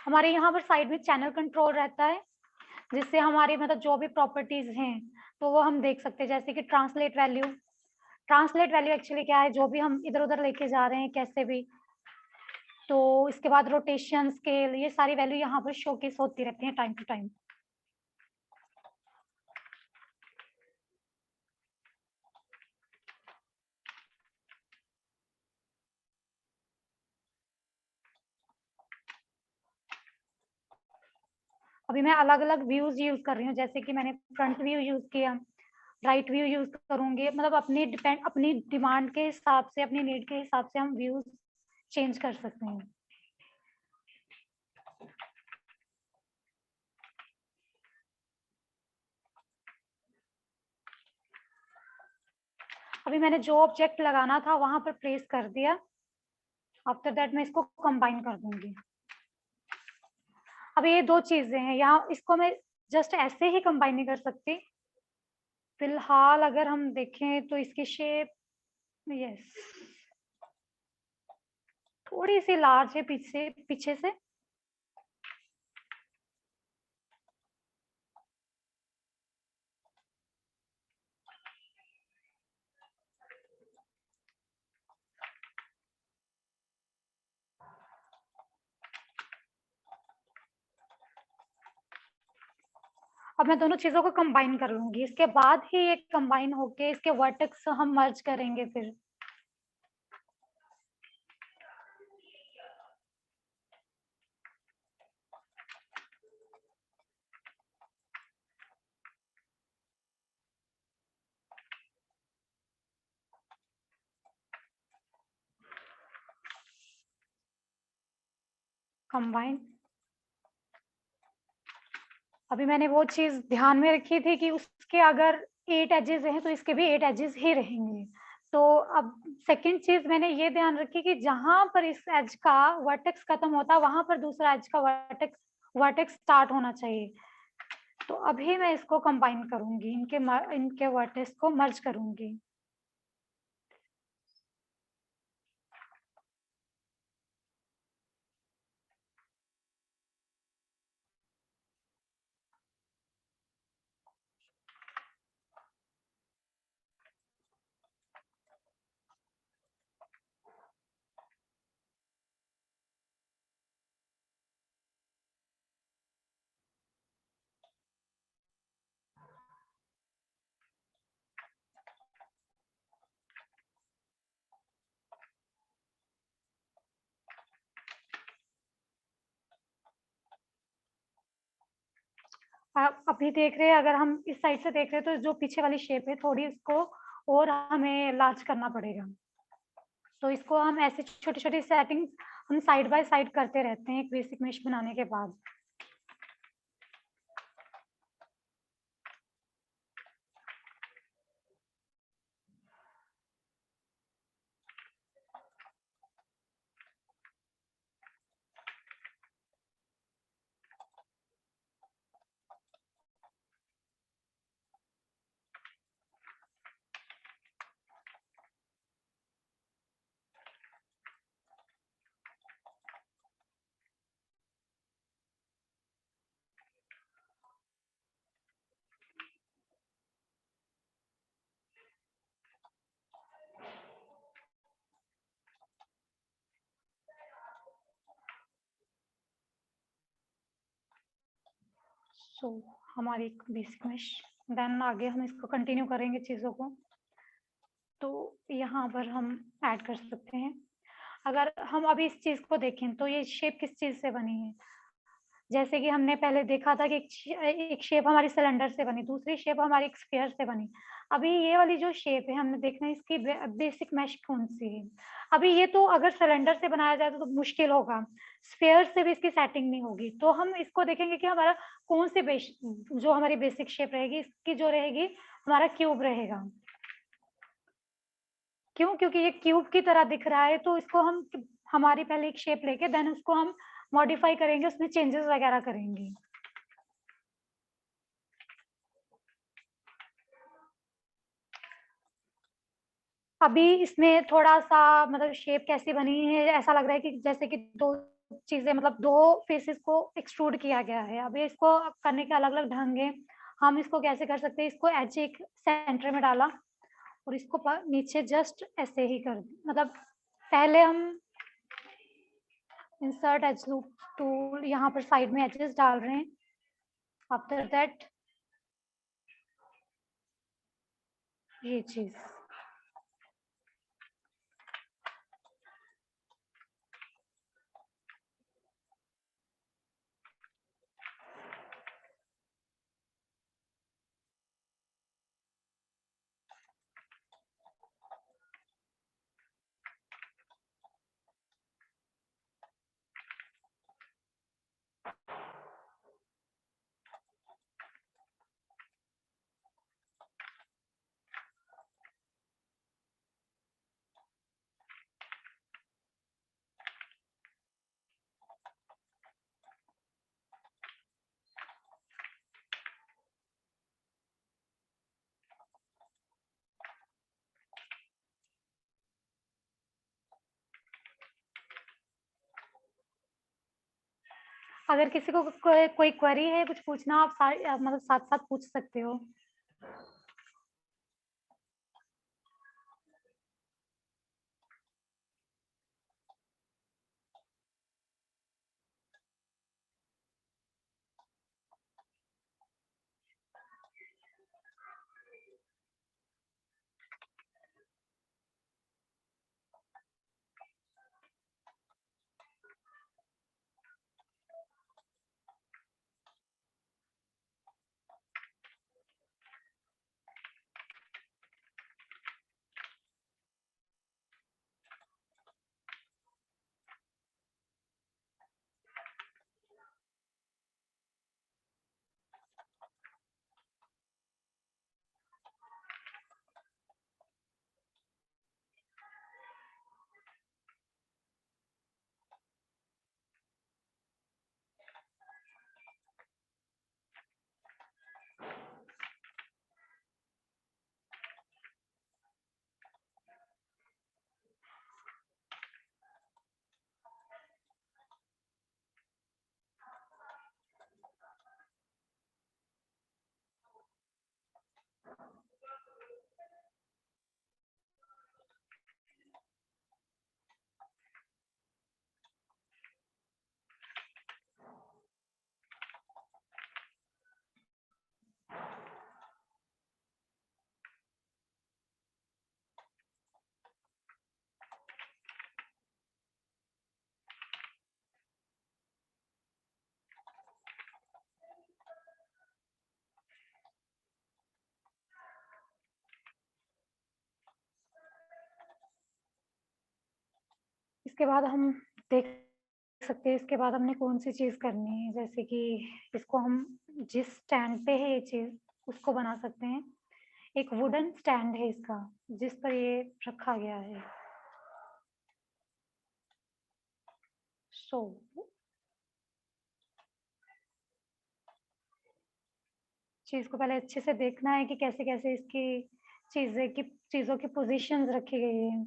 हमारे यहाँ पर साइड में चैनल कंट्रोल रहता है, जिससे हमारी मतलब जो भी प्रॉपर्टीज हैं तो वो हम देख सकते हैं, जैसे कि ट्रांसलेट वैल्यू एक्चुअली क्या है, जो भी हम इधर उधर लेके जा रहे हैं कैसे भी। तो इसके बाद रोटेशन, स्केल, ये सारी वैल्यू यहाँ पर शोकेस होती रहती है टाइम टू टाइम। अभी मैं अलग अलग व्यूज यूज कर रही हूँ, जैसे कि मैंने फ्रंट व्यू यूज किया, राइट व्यू यूज करूंगी। मतलब अपनी डिमांड के हिसाब से, अपनी नीड के हिसाब से हम व्यूज चेंज कर सकते हैं। अभी मैंने जो ऑब्जेक्ट लगाना था वहां पर प्लेस कर दिया। आफ्टर दैट मैं इसको कंबाइन कर दूंगी। अब ये दो चीजें हैं यहाँ, इसको मैं जस्ट ऐसे ही कंबाइन नहीं कर सकती। फिलहाल अगर हम देखें तो इसकी शेप, यस, थोड़ी सी लार्ज है पीछे से। अब मैं दोनों चीजों को कंबाइन कर लूंगी, इसके बाद ही ये कंबाइन होके इसके वर्टेक्स हम मर्ज करेंगे फिर। कंबाइन। अभी मैंने वो चीज ध्यान में रखी थी कि उसके अगर 8 एजेस हैं तो इसके भी 8 एजेस ही रहेंगे। तो अब सेकंड चीज मैंने ये ध्यान रखी कि जहां पर इस एज का वर्टेक्स खत्म होता, वहां पर दूसरा एज का वर्टेक्स स्टार्ट होना चाहिए। तो अभी मैं इसको कंबाइन करूंगी, इनके वर्टेक्स को मर्ज करूंगी। आप अभी देख रहे हैं, अगर हम इस साइड से देख रहे हैं तो जो पीछे वाली शेप है थोड़ी, इसको और हमें लार्ज करना पड़ेगा। तो इसको हम ऐसे छोटी छोटी सेटिंग हम साइड बाय साइड करते रहते हैं एक बेसिक मेश बनाने के बाद। सो हमारी बेसिक मेश, देन आगे हम इसको कंटिन्यू करेंगे चीज़ों को। तो यहाँ पर हम ऐड कर सकते हैं। अगर हम अभी इस चीज़ को देखें तो ये शेप किस चीज़ से बनी है? जैसे कि हमने पहले देखा था कि एक शेप हमारी सिलेंडर से बनी, दूसरी शेप हमारी एक स्फीयर से बनी। अभी ये वाली जो शेप है हमने देखना है इसकी बेसिक मैश कौन-सी है। अभी ये तो अगर सिलेंडर से बनाया जाए तो मुश्किल होगा, स्फीयर से भी इसकी सेटिंग नहीं होगी। तो हम इसको देखेंगे कि हमारा कौन सी जो हमारी बेसिक शेप रहेगी, इसकी जो रहेगी हमारा क्यूब रहेगा। क्यों? क्योंकि ये क्यूब की तरह दिख रहा है तो इसको हम हमारी पहले एक शेप लेके देन उसको हम मॉडिफाई करेंगे, उसमें चेंजेस वगैरह करेंगे। अभी इसमें थोड़ा-सा मतलब शेप कैसी बनी है, ऐसा लग रहा है कि जैसे कि 2 चीज़ें मतलब 2 फेसेस को एक्सट्रूड किया गया है। अभी इसको करने के अलग-अलग ढंग हैं। हम इसको कैसे कर सकते हैं, इसको एज एक सेंटर में डाला और इसको नीचे जस्ट ऐसे ही कर मतलब पहले हम इंसर्ट एज लूप टूल यहाँ पर साइड में एजेस डाल रहे हैं। आफ्टर दैट ये चीज़। अगर किसी को कोई क्वेरी है, कुछ पूछना आप मतलब साथ-साथ पूछ सकते हो। इसके बाद हम देख सकते हैं इसके बाद हमने कौन-सी चीज़ करनी है, जैसे कि इसको हम जिस स्टैंड पे है ये चीज़, उसको बना सकते हैं। एक वुडन स्टैंड है इसका, जिस पर ये रखा गया है। सो चीज़ को पहले अच्छे से देखना है कि कैसे-कैसे इसकी चीज़ों की पोज़ीशंस रखी गई हैं।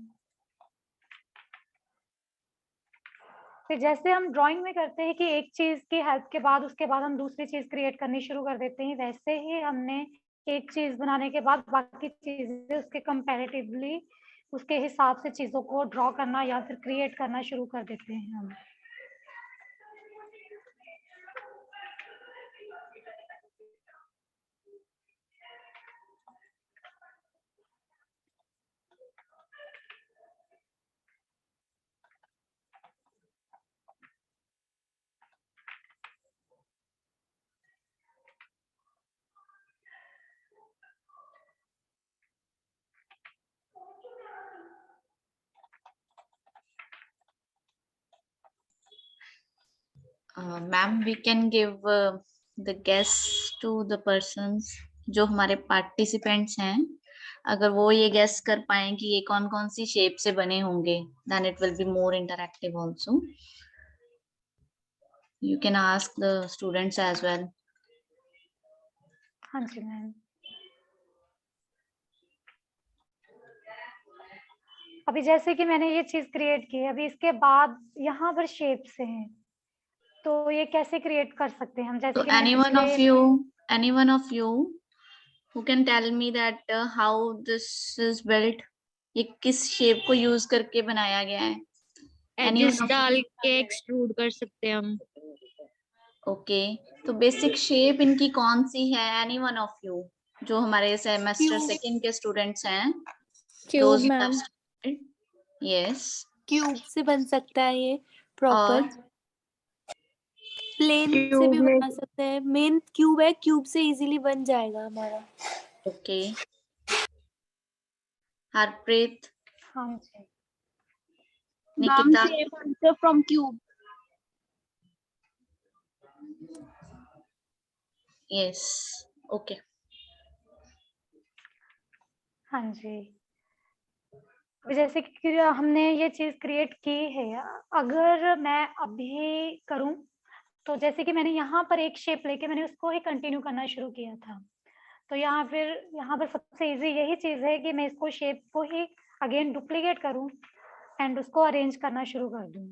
फिर जैसे हम ड्राइंग में करते हैं कि एक चीज़ की हेल्प के बाद उसके बाद हम दूसरी चीज़ क्रिएट करनी शुरू कर देते हैं, वैसे ही हमने एक चीज़ बनाने के बाद बाकी चीज़ें उसके कंपैरेटिवली उसके हिसाब से चीज़ों को ड्रॉ करना या फिर क्रिएट करना शुरू कर देते हैं हम। Ma'am we can give the guess to the persons जो हमारे पार्टिसिपेंट्स हैं. अगर वो ये गेस कर पाए कि ये कौन कौन सी शेप से बने होंगे, then it will be more interactive also. You can ask the students as well. हाँ जी मैम. अभी जैसे कि मैंने ये चीज क्रिएट की, अभी इसके बाद यहाँ पर शेप्स हैं, तो ये कैसे क्रिएट कर सकते हैं हम? जैसे So कि मैंने any one of you who can tell me that how this is built? ये किस शेप को यूज करके बनाया गया है? एजेस डाल के एक्सट्रूड कर सकते हैं हम. ओके, तो बेसिक शेप इनकी कौन सी है? एनी वन ऑफ यू जो हमारे सेमेस्टर सेकंड के स्टूडेंट्स हैं. Cube ma'am. यस. क्यूब से बन सकता है ये प्रॉपर. प्लेन से भी बना सकते हैं. मेन क्यूब है, क्यूब से इजीली बन जाएगा हमारा. ओके. हरप्रीत. हाँ जी. Nikita. From cube. Yes. Okay. हाँ जी. जैसे कि हमने ये चीज क्रिएट की है, अगर मैं अभी करूं तो जैसे कि मैंने यहाँ पर एक शेप लेके मैंने उसको ही कंटिन्यू करना शुरू किया था, तो यहाँ पर सबसे इजी यही चीज है कि मैं इसको शेप को ही अगेन डुप्लीकेट करूं एंड उसको अरेंज करना शुरू कर दूं.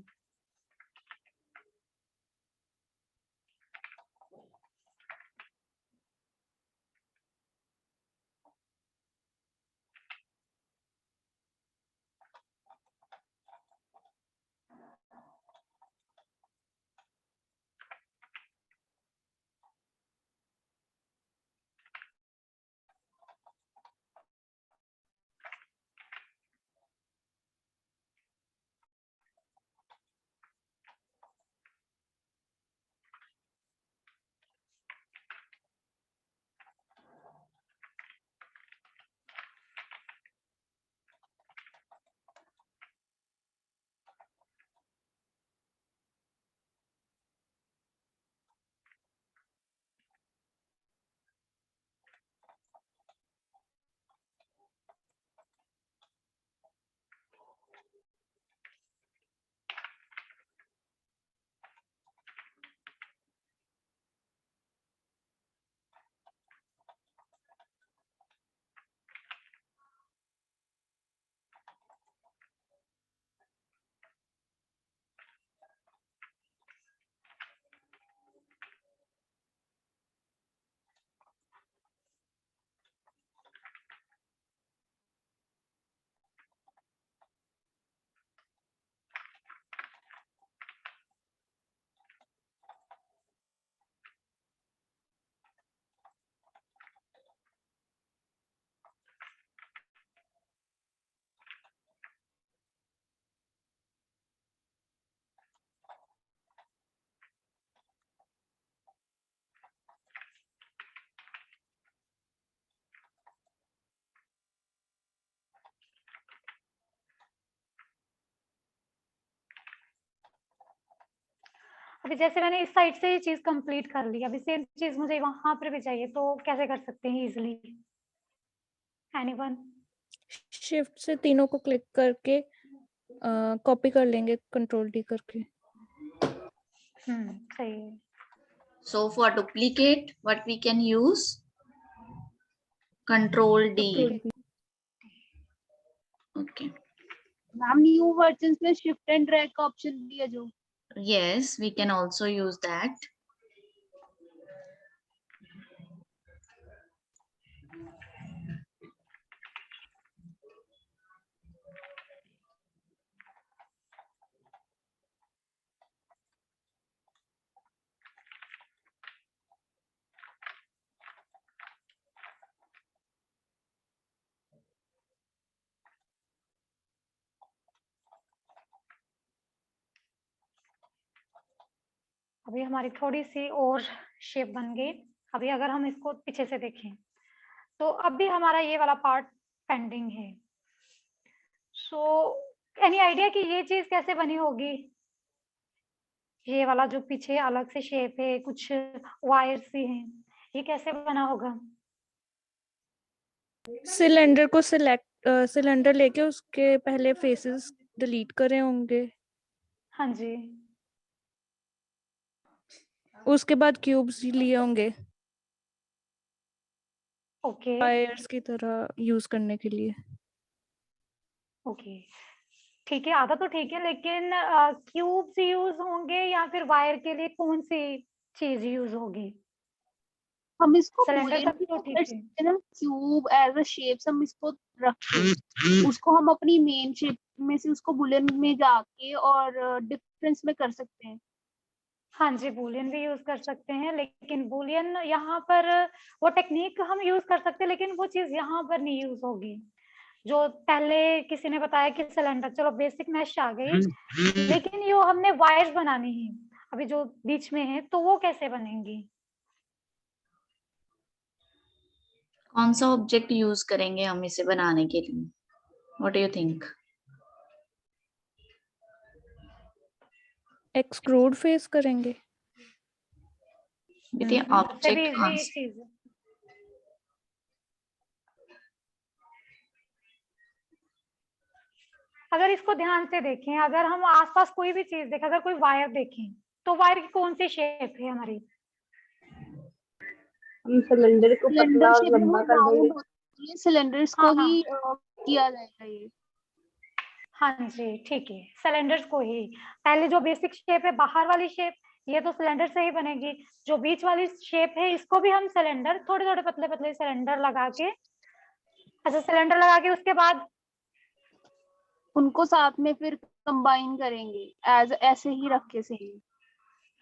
अभी जैसे मैंने इस साइड से ये चीज कंप्लीट कर ली, अभी सेम चीज मुझे वहां पर भी चाहिए, तो कैसे कर सकते हैं इजिली? एनीवन? शिफ्ट से तीनों को क्लिक करके कॉपी कर लेंगे, कंट्रोल डी करके. सही है. So for duplicate, what we can use? Control D. Okay. Ma'am new versions में शिफ्ट एंड ड्रैग का ऑप्शन भी है जो. Yes, we can also use that. अभी हमारी थोड़ी सी और शेप बन गई. अभी अगर हम इसको पीछे से देखें तो अभी हमारा ये वाला पार्ट पेंडिंग है. सो एनी आइडिया कि ये चीज कैसे बनी होगी? ये वाला जो पीछे अलग से शेप है, कुछ वायर सी हैं, ये कैसे बना होगा? सिलेंडर को सिलेंडर लेके उसके पहले फेसेस डिलीट करे होंगे, हाँ जी, उसके बाद क्यूब्स लिए होंगे ओके, वायर्स की तरह यूज करने के लिए। ओके। ठीक है, आधा तो ठीक है, लेकिन क्यूब्स यूज़ होंगे या फिर वायर के लिए कौन-सी चीज़ यूज़ होगी? हम इसको सिलेंडर बूलियन तक भी तो तो ठीक कर है। सकते हैं ना, क्यूब एज अ शेप्स हम इसको रख के उसको हम अपनी मेन शेप में से उसको बूलियन में जाके और डिफरेंस में कर सकते हैं। हाँ जी, बूलियन भी यूज़ कर सकते हैं, लेकिन बूलियन यहाँ पर वो टेक्नीक हम यूज़ कर सकते हैं, लेकिन वो चीज़ यहाँ पर नहीं यूज़ होगी। जो पहले किसी ने बताया कि सिलेंडर, चलो बेसिक मैश आ गई, लेकिन यो हमने वायर्स बनानी है, अभी जो बीच में है, तो वो कैसे बनेंगी? कौन सा ऑब्जेक्ट यूज करेंगे हम इसे बनाने के लिए? What do you think? Extrude face करेंगे। बेटी सबसे भी ऑब्जेक्ट ईज़ी कौन ये सा? चीज़ है। अगर इसको ध्यान से देखें, अगर हम आस-पास कोई भी चीज़ देखें, अगर कोई वायर देखें, तो वायर की कौन-सी शेप है हमारी? हम सिलेंडर को सिलेंडर पतला और शेप में वो लंबा कर देंगे। राउंड होती है, सिलेंडर्स को हाँ, हाँ। ही किया जाएगा ये। हाँ जी, ठीक है, सिलेंडर्स को ही। पहले जो बेसिक शेप है, बाहर वाली शेप, ये तो सिलेंडर से ही बनेगी। जो बीच वाली शेप है, इसको भी हम सिलेंडर, थोड़े-थोड़े पतले-पतले सिलेंडर लगा के, अच्छा सिलेंडर लगा के उसके बाद उनको साथ में फिर कंबाइन करेंगे एज ऐसे ही रख के सेम।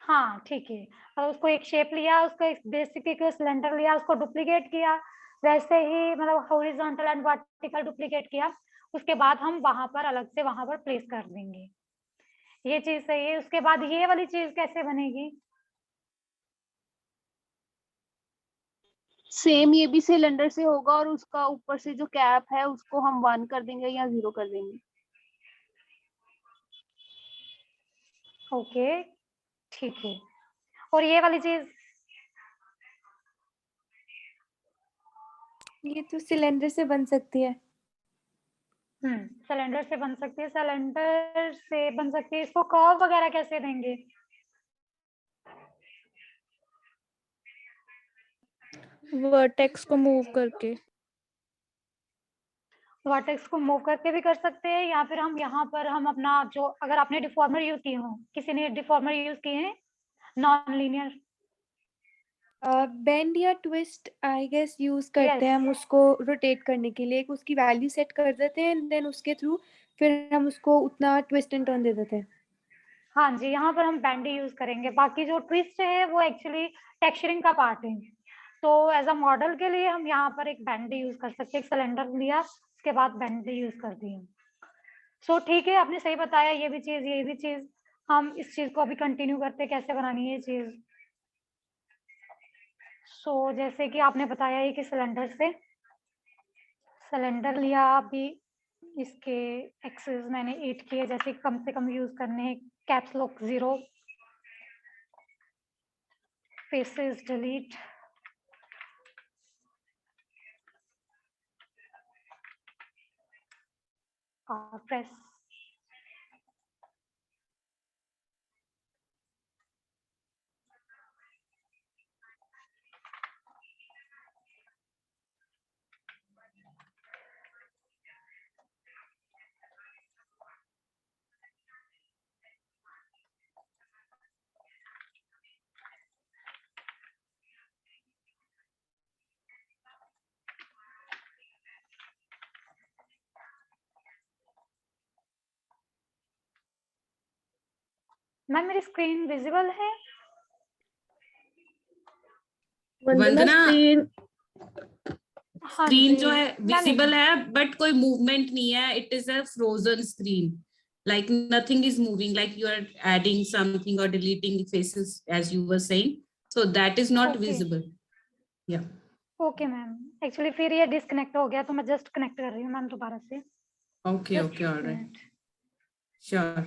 हाँ, ठीक है। और उसको एक शेप लिया, उसको एक बेसिक एक सिलेंडर लिया, उसको डुप्लीकेट किया, वैसे ही मतलब हॉरिजॉन्टल एंड वर्टिकल डुप्लीकेट किया। उसके बाद हम वहाँ पर अलग से वहाँ पर प्लेस कर देंगे। ये चीज़ सही है, उसके बाद ये वाली चीज़ कैसे बनेगी? सेम ये भी सिलेंडर से होगा और उसका ऊपर से जो कैप है उसको हम 1 कर देंगे या 0 कर देंगे। ओके, ठीक है। और ये वाली चीज़? ये तो सिलेंडर से बन सकती है। सिलेंडर से बन सकती है, सिलेंडर से बन सकती है। इसको कर्व वगैरह कैसे देंगे? वर्टेक्स को मूव करके। वर्टेक्स को मूव करके भी कर सकते हैं, या फिर हम यहाँ पर हम अपना जो, अगर आपने डिफॉर्मर यूज़ किए हों, किसी ने डिफॉर्मर यूज़ किए हैं, नॉन लीनियर? बेंड या ट्विस्ट आई गेस यूज करते हैं यस। हम उसको रोटेट करने के लिए। एक उसकी वैल्यू सेट कर देते हैं एंड देन उसके थ्रू फिर हम उसको उतना ट्विस्ट एंड टर्न दे देते हैं। हाँ जी, यहाँ पर हम बैंड ही यूज़ करेंगे, बाकी जो ट्विस्ट है वो एक्चुअली टेक्सचरिंग का पार्ट है। तो एज़ अ मॉडल के लिए हम यहाँ पर एक बैंड यूज़ कर सकते हैं, एक सिलेंडर लिया, उसके बाद बैंड यूज़ कर दिए। सो ठीक है, आपने सही बताया, ये भी चीज़। हम इस चीज़ को अभी कंटिन्यू करते हैं, कैसे बनानी है ये चीज़। सो जैसे कि आपने बताया है कि सिलेंडर लिया, अभी इसके एक्सेस मैंने 8 किए, जैसे कम से कम यूज़ करने हैं। कैप्स लॉक 0, फेसेस डिलीट, और प्रेस। मैम मेरी स्क्रीन विजिबल है? वंदना, हाँ स्क्रीन जी, जो है मैम विजिबल है बट कोई मूवमेंट नहीं है. It is a frozen screen, like nothing is moving, like you are adding something or deleting faces as you were saying, so that is not okay, visible. Yeah. Okay ma'am. Actually फिर ये disconnect हो गया, तो मैं just connect कर रही हूँ ma'am दोबारा से। Okay, just okay, all right. Minute. Sure.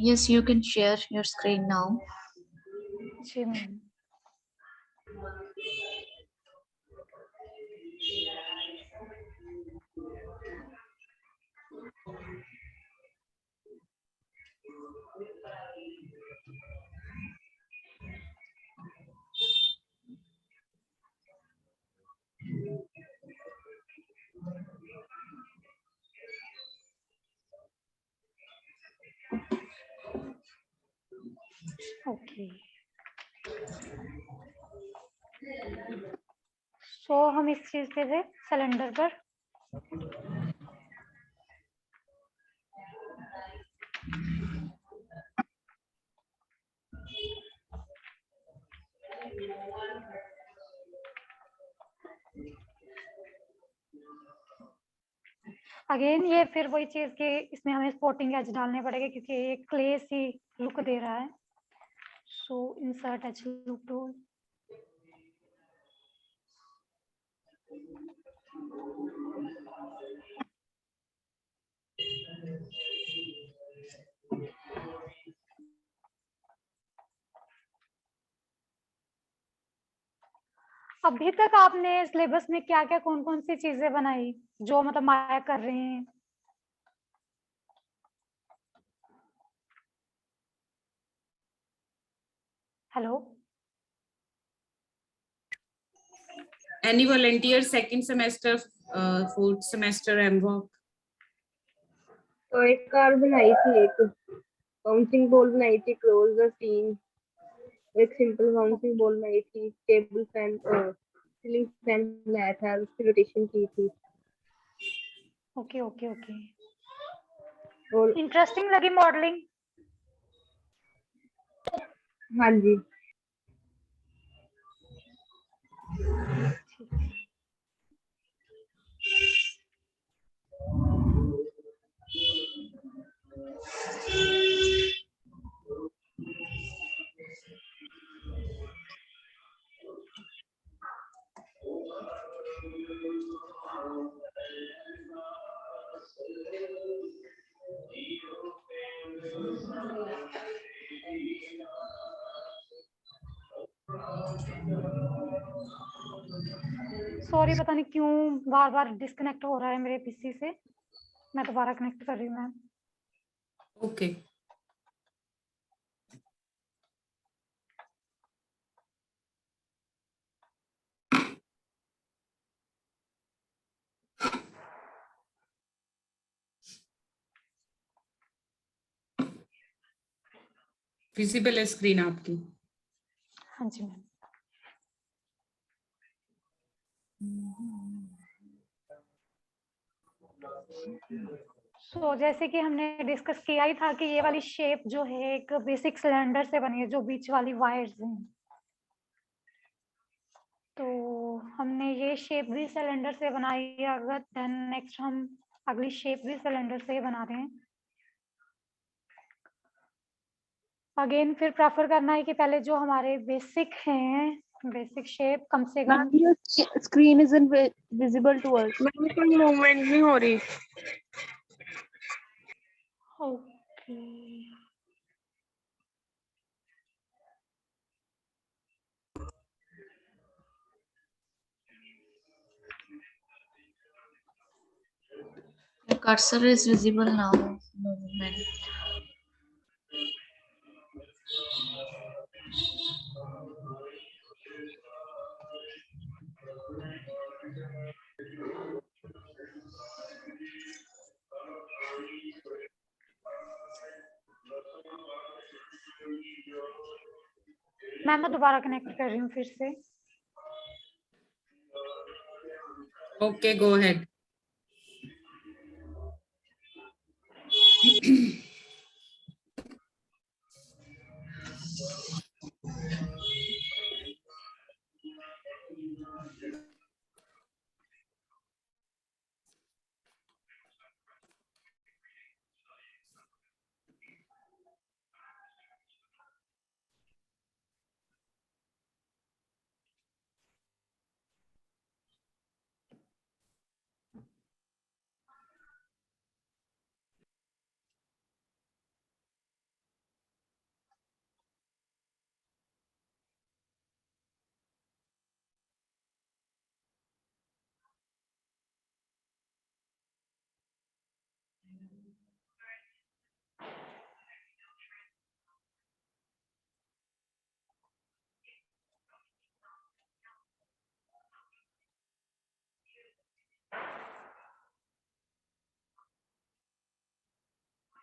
Yes, you can share your screen now. जी मैम। ओके, सो हम इस चीज पे थे सिलेंडर पर। अगेन ये फिर वही चीज कि इसमें हमें स्पोर्टिंग एज डालने पड़ेगा क्योंकि ये क्ले सी लुक दे रहा है। सो इंसर्ट एज लुक टूल। अभी तक आपने सिलेबस में क्या क्या कौन कौन सी चीजें बनाई जो मतलब माया कर रहे हैं? Hello, Any volunteer second semester, fourth semester MWOC? तो एक कार बनाई थी, एक बाउंसिंग बॉल बनाई थी, क्लोज द सीन, एक सिंपल बाउंसिंग बॉल बनाई थी, टेबल फैन सीलिंग फैन बनाया था, उसकी रोटेशन की थी। ओके ओके ओके, और इंटरेस्टिंग लगी मॉडलिंग। हाँ जी, सॉरी, पता नहीं क्यों बार बार डिस्कनेक्ट हो रहा है मेरे पीसी से। मैं दोबारा कनेक्ट कर रही हूँ मैम। Okay. Visible है screen आपकी? हाँ जी मैम। सो जैसे कि हमने डिस्कस किया ही था कि ये वाली शेप जो है एक बेसिक सिलेंडर से बनी है, जो बीच वाली वायर्स हैं। तो हमने ये शेप भी सिलेंडर से बनाई है। अगर देन नेक्स्ट हम अगली शेप भी सिलेंडर से ही बना रहे हैं। अगेन फिर प्रेफर करना है कि पहले जो हमारे बेसिक हैं, बेसिक शेप कम से कम। Screen is visible to us. Ma'am कोई मूवमेंट नहीं हो रही। Okay, The cursor is visible now. Movement. Ma'am मैं दोबारा कनेक्ट कर रही हूँ फिर से। Okay, go ahead.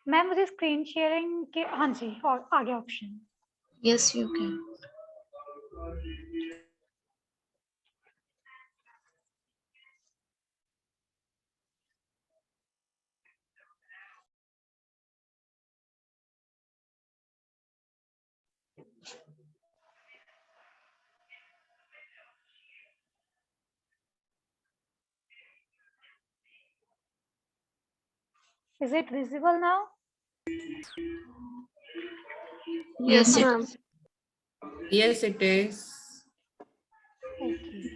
मैम मुझे स्क्रीन शेयरिंग के, हाँ जी, और आगे option. Yes, you can. Is it visible now? Yes, it ma'am. is. Yes, it is. Okay.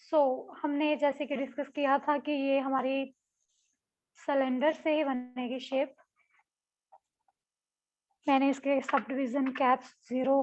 सो हमने जैसे कि डिस्कस किया था कि ये हमारी सिलेंडर से ही बनेगी शेप। मैंने इसके सब डिवीजन कैप्स 0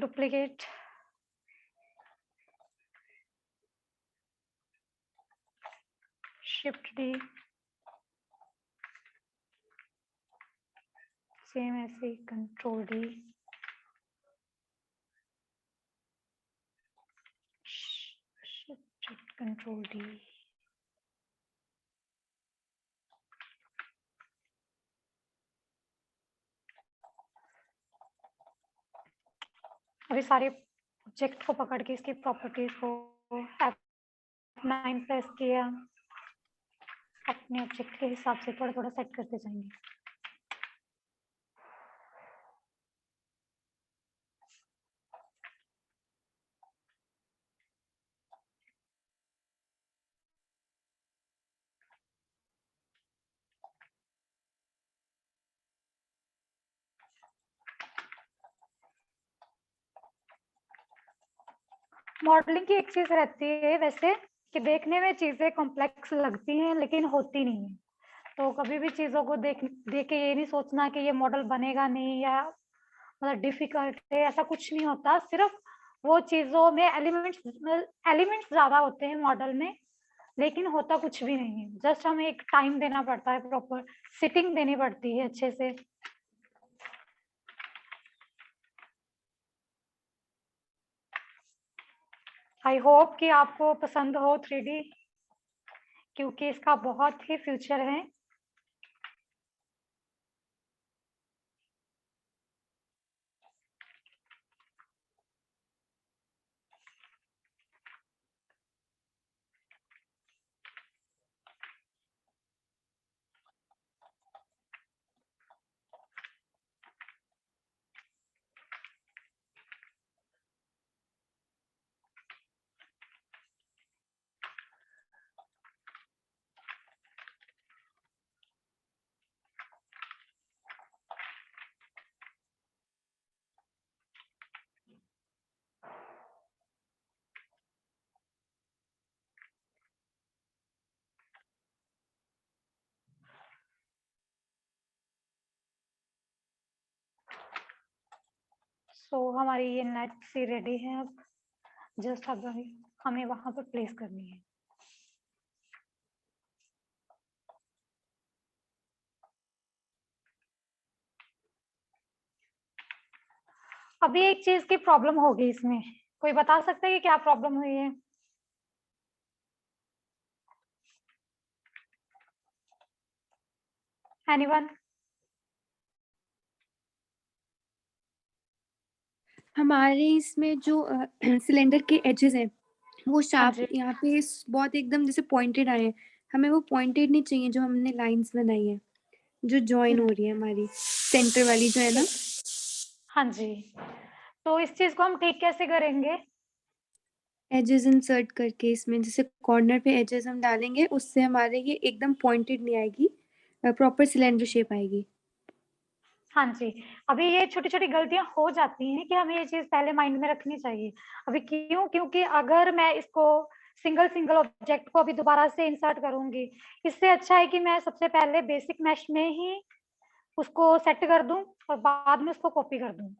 डुप्लीकेट, शिफ्ट डी, सेम ऐसे control D, shift control D. अभी सारे ऑब्जेक्ट को पकड़ के इसकी प्रॉपर्टीज को F9 प्रेस किया, अपने ऑब्जेक्ट के हिसाब से थोड़ा थोड़ा सेट करते जाएंगे। मॉडलिंग की एक चीज रहती है वैसे कि देखने में चीजें कॉम्प्लेक्स लगती हैं लेकिन होती नहीं है। तो कभी भी चीजों को देख के ये नहीं सोचना कि ये मॉडल बनेगा नहीं या मतलब डिफिकल्ट है, ऐसा कुछ नहीं होता। सिर्फ वो चीजों में एलिमेंट्स ज्यादा होते हैं मॉडल में, लेकिन होता कुछ भी नहीं है। जस्ट हमें एक टाइम देना पड़ता है, प्रॉपर सिटिंग देनी पड़ती है अच्छे से। आई होप कि आपको पसंद हो 3D, क्योंकि इसका बहुत ही फ्यूचर है। सो हमारी ये नेट सी रेडी है। अब जस्ट अब हमें वहां पर प्लेस करनी है। अभी एक चीज की प्रॉब्लम होगी इसमें, कोई बता सकता है कि क्या प्रॉब्लम हुई है? एनीवन? हमारे इसमें जो सिलेंडर के एजेस हैं वो हाँ शार्प जी। यहाँ पे बहुत एकदम जैसे पॉइंटेड आए हैं, हमें वो पॉइंटेड नहीं चाहिए जो हमने लाइंस बनाई है, जो जॉइन हो रही है हमारी सेंटर वाली जो है ना। हाँ जी, तो इस चीज को हम ठीक कैसे करेंगे? एजेस इंसर्ट करके इसमें जैसे कॉर्नर पे एजेस हम डालेंगे, उससे हमारे ये एकदम पॉइंटेड नहीं आएगी, प्रॉपर सिलेंडर शेप आएगी। हाँ जी, अभी ये छोटी-छोटी गलतियाँ हो जाती हैं कि हमें ये चीज़ पहले माइंड में रखनी चाहिए। अभी क्यों? क्योंकि अगर मैं इसको सिंगल ऑब्जेक्ट को अभी दोबारा से इंसर्ट करूँगी, इससे अच्छा है कि मैं सबसे पहले बेसिक मैश में ही उसको सेट कर दूँ और बाद में उसको कॉपी कर दूँ।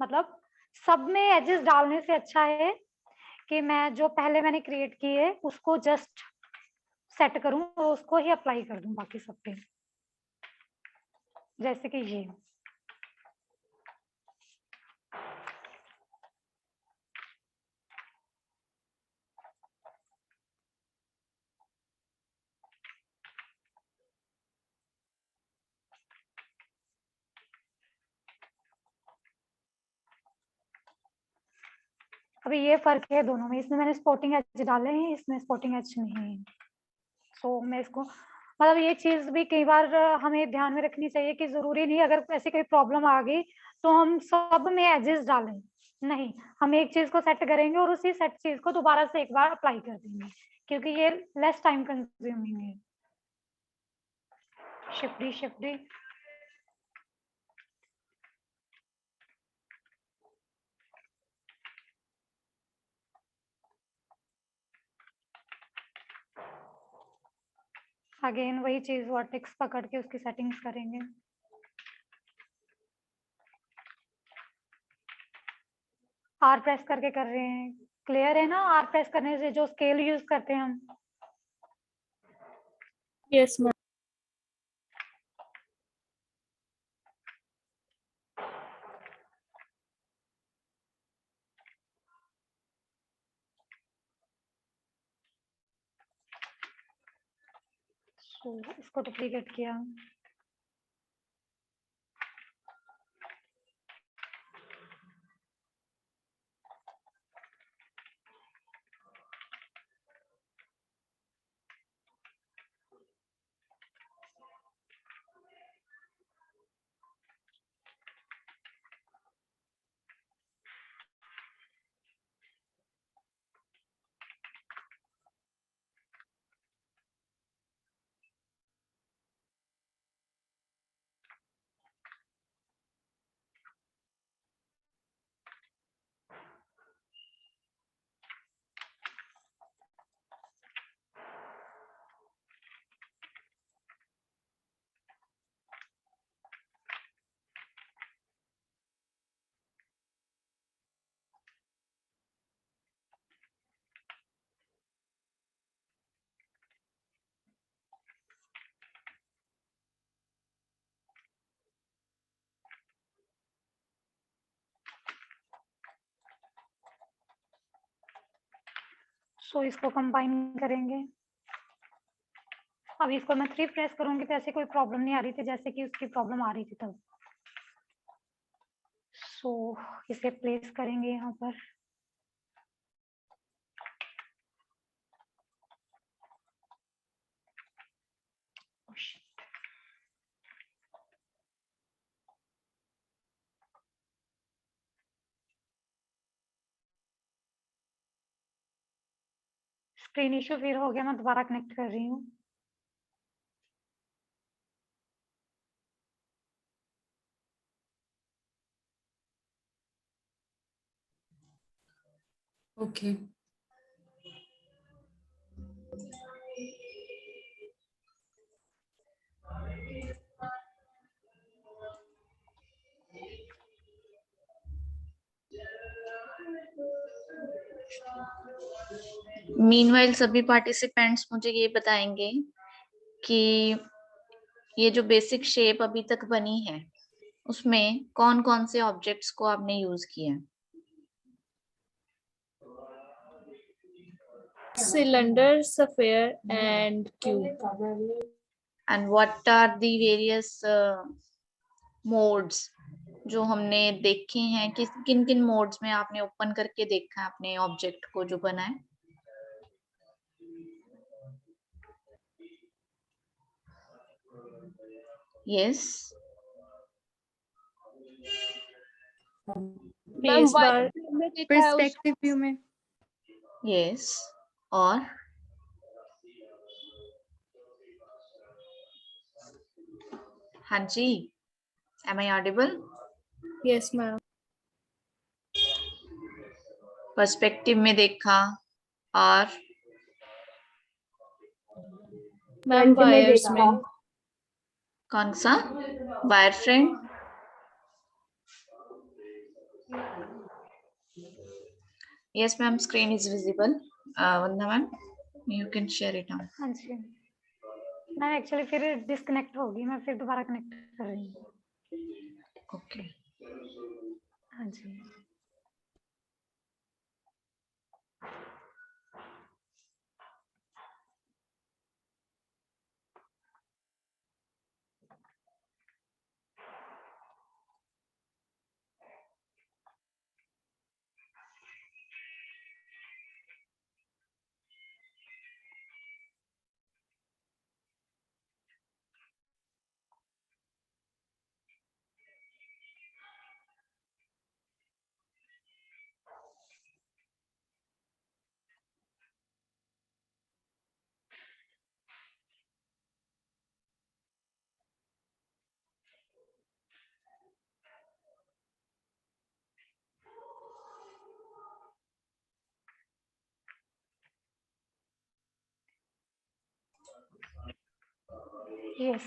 मतलब सब में एजेस डालने से अच्छा है कि मैं जो पहले मैंने क्रिएट की है, उसको जस्ट सेट करूँ और उसको ही अप्लाई कर दूँ बाकी सब पे। जैसे कि ये। अभी ये फ़र्क है दोनों में, इसमें मैंने स्पोर्टिंग एज डाले हैं, इसमें स्पोर्टिंग एज नहीं है। सो मैं इसको मतलब ये चीज़ भी कई बार हमें ध्यान में रखनी चाहिए कि ज़रूरी नहीं अगर ऐसी कोई प्रॉब्लम आ गई तो हम सब में एजेस डालें। नहीं, हम एक चीज़ को सेट करेंगे और उसी सेट चीज़ को दोबारा से एक बार अप्लाई कर देंगे, क्योंकि ये लेस टाइम कंज्यूमिंग है। Shift D. अगेन वही चीज़ वर्टेक्स पकड़ के उसकी सेटिंग्स करेंगे। आर प्रेस करके कर रहे हैं, क्लियर है ना? आर प्रेस करने से जो स्केल यूज करते हैं हम। Yes ma'am. तो इसको डुप्लीकेट किया। सो इसको कंबाइन करेंगे। अब इसको मैं 3 प्रेस करूंगी तो ऐसे कोई प्रॉब्लम नहीं आ रही थी जैसे कि उसकी प्रॉब्लम आ रही थी तब। सो इसे प्लेस करेंगे यहाँ पर। स्क्रीन इशू फिर हो गया, मैं दोबारा कनेक्ट कर रही हूँ। Okay. मीनवाइल सभी पार्टिसिपेंट्स मुझे ये बताएंगे कि ये जो बेसिक शेप अभी तक बनी है उसमें कौन कौन से ऑब्जेक्ट्स को आपने यूज किया? Cylinder, sphere, and cube. And what are the various modes जो हमने देखे हैं? किन किन मोड्स में आपने ओपन करके देखा है अपने ऑब्जेक्ट को जो बना है? Yes, place bar, perspective view में। यस, और हाँ जी, am I audible? Yes, ma'am. Perspective में देखा, और Ma'am, wires में। कौन सा? Wireframe? Yes, ma'am, screen is visible. Vandana ma'am, you can share it now. हाँ जी मैं एक्चुअली फिर डिस्कनेक्ट होगी, मैं फिर दोबारा कनेक्ट कर रही हूँ। Okay. हाँ जी yes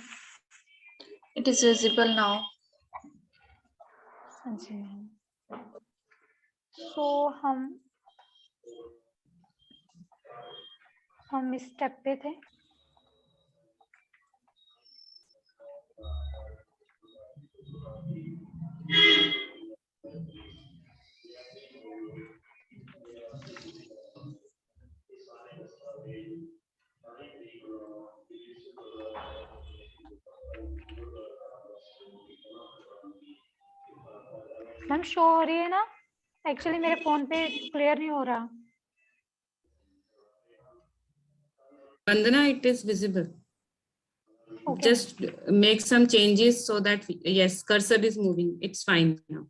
It is visible now. हाँ जी सो हम इस स्टेप पे थे। मैम शो हो रही है ना? एक्चुअली मेरे फोन पे क्लियर नहीं हो रहा। Vandana, it is visible. Okay. Just make some changes so that, yes, cursor is moving. It's fine now.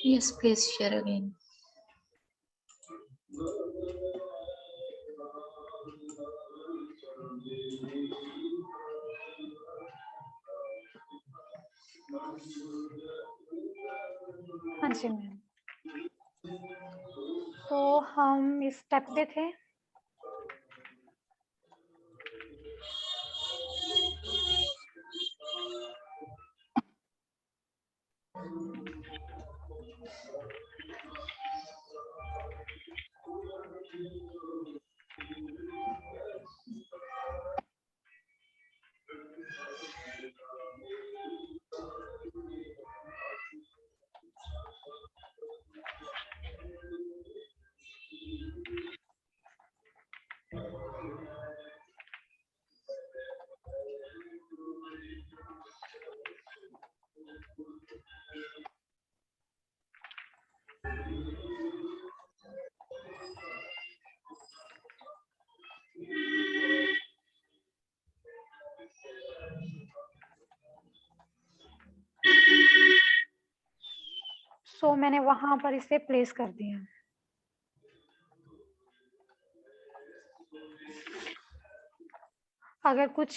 Yes, please share again. हाँ जी मैम तो हम इस स्टेप पे थे। सो मैंने वहां पर इसे प्लेस कर दिया। अगर कुछ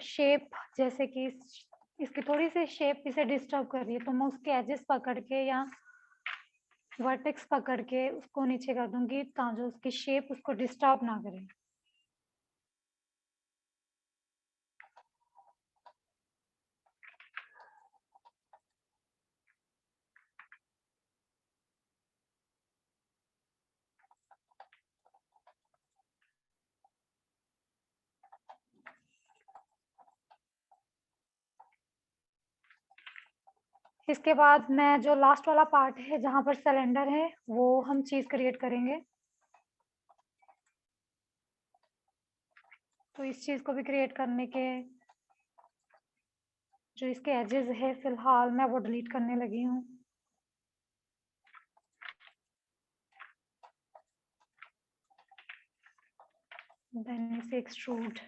शेप जैसे कि इसकी थोड़ी सी शेप इसे डिस्टर्ब कर रही है तो मैं उसके एजेस पकड़ के या वर्टेक्स पकड़ के उसको नीचे कर दूंगी ताकि उसकी शेप उसको डिस्टर्ब ना करे। इसके बाद मैं जो लास्ट वाला पार्ट है जहां पर सिलेंडर है वो हम चीज क्रिएट करेंगे। तो इस चीज को भी क्रिएट करने के जो इसके एजेस है फिलहाल मैं वो डिलीट करने लगी हूँ। देन इसे एक्सट्रूड।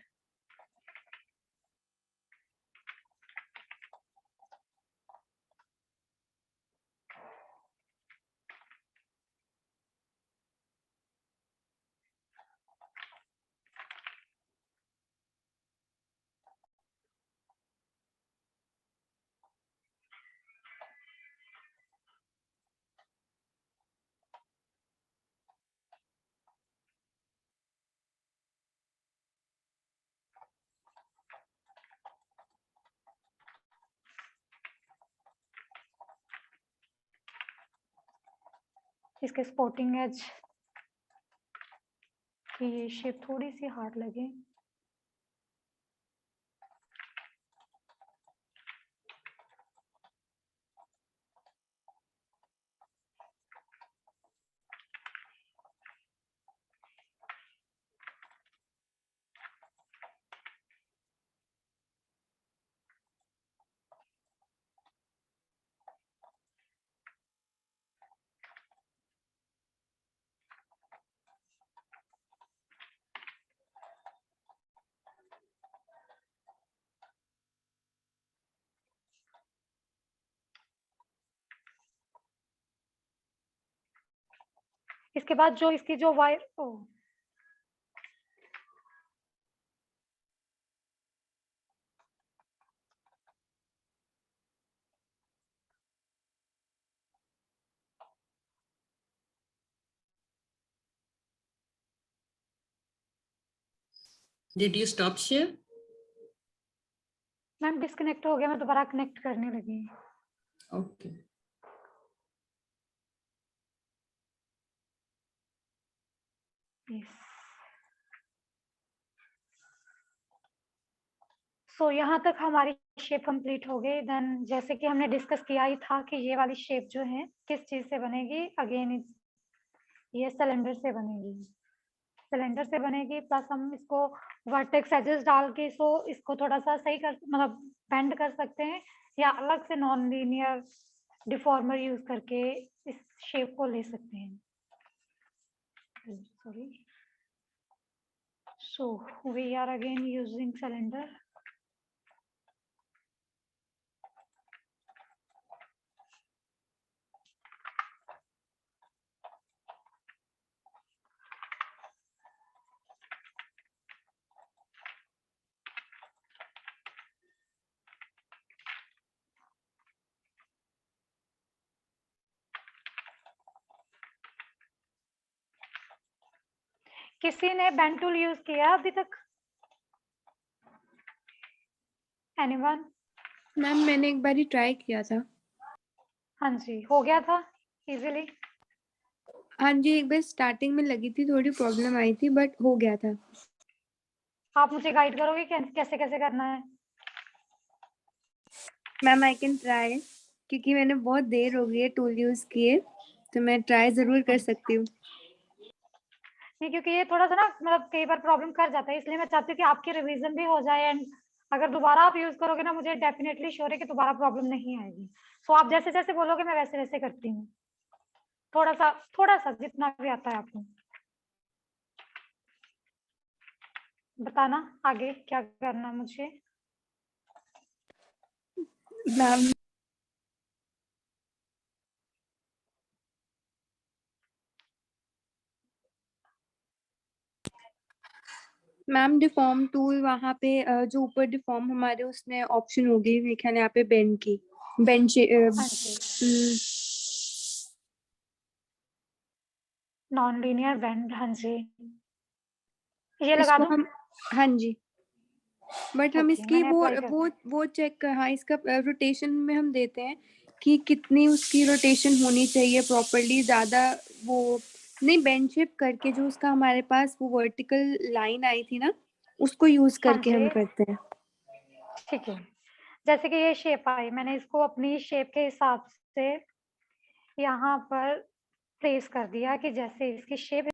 इसके स्पोर्टिंग एज की ये शेप थोड़ी सी हार्ड लगे। इसके बाद जो इसकी जो wire Did you stop share? Ma'am disconnect हो गया, मैं दोबारा कनेक्ट करने लगी। Okay. सो यहाँ तक हमारी शेप कंप्लीट हो गई। देन जैसे कि हमने डिस्कस किया ही था कि ये वाली शेप जो है किस चीज से बनेगी, अगेन ये सिलेंडर से बनेगी। सिलेंडर से बनेगी प्लस हम इसको वर्टेक्स एजेस डाल के इसको थोड़ा सा सही कर मतलब बेंड कर सकते हैं या अलग से नॉन लीनियर डिफॉर्मर यूज करके इस शेप को ले सकते हैं। Sorry. So we are again using cylinder. किसी ने बेंड टूल यूज किया अभी तक? एनीवन? मैम मैंने एक बार ही ट्राई किया था। हाँ जी, हो गया था इजीली? हाँ जी, एक बार स्टार्टिंग में लगी थी, थोड़ी प्रॉब्लम आई थी बट हो गया था। आप मुझे गाइड करोगे कैसे कैसे करना है? मैम आई कैन ट्राई, क्योंकि मैंने बहुत देर हो गई है टूल यूज किए, तो मैं ट्राई जरूर कर सकती हूँ। नहीं, क्योंकि ये थोड़ा सा ना मतलब कई बार प्रॉब्लम कर जाता है, इसलिए मैं चाहती हूँ कि आपकी रिवीजन भी हो जाए एंड अगर दोबारा आप यूज करोगे ना, मुझे डेफिनेटली श्योर है कि दोबारा प्रॉब्लम नहीं आएगी। सो आप जैसे जैसे बोलोगे मैं वैसे वैसे करती हूँ, थोड़ा सा जितना भी आता है आपको बताना आगे क्या करना है मुझे। मैम मैम डिफॉर्म टूल वहाँ पे जो ऊपर डिफॉर्म हमारे उसमें ऑप्शन होगी मेरे ख्याल यहाँ पे बेंड की बेंच हाँ जी, नॉन लीनियर बेंड, हाँ जी, ये लगा इसको दूं? हम, हाँ जी, बट हम ओके, इसकी मैंने अप्लाई कर दिया। वो चेक कर, हाँ इसका रोटेशन में हम देते हैं कि कितनी उसकी रोटेशन होनी चाहिए प्रॉपरली, ज्यादा वो नहीं, बेंड शेप करके जो उसका हमारे पास वो वर्टिकल लाइन आई थी ना, उसको यूज हाँ करके हम जी, करते हैं। ठीक है। जैसे कि ये शेप आई, मैंने इसको अपनी शेप के हिसाब से यहाँ पर प्लेस कर दिया कि जैसे इसकी शेप।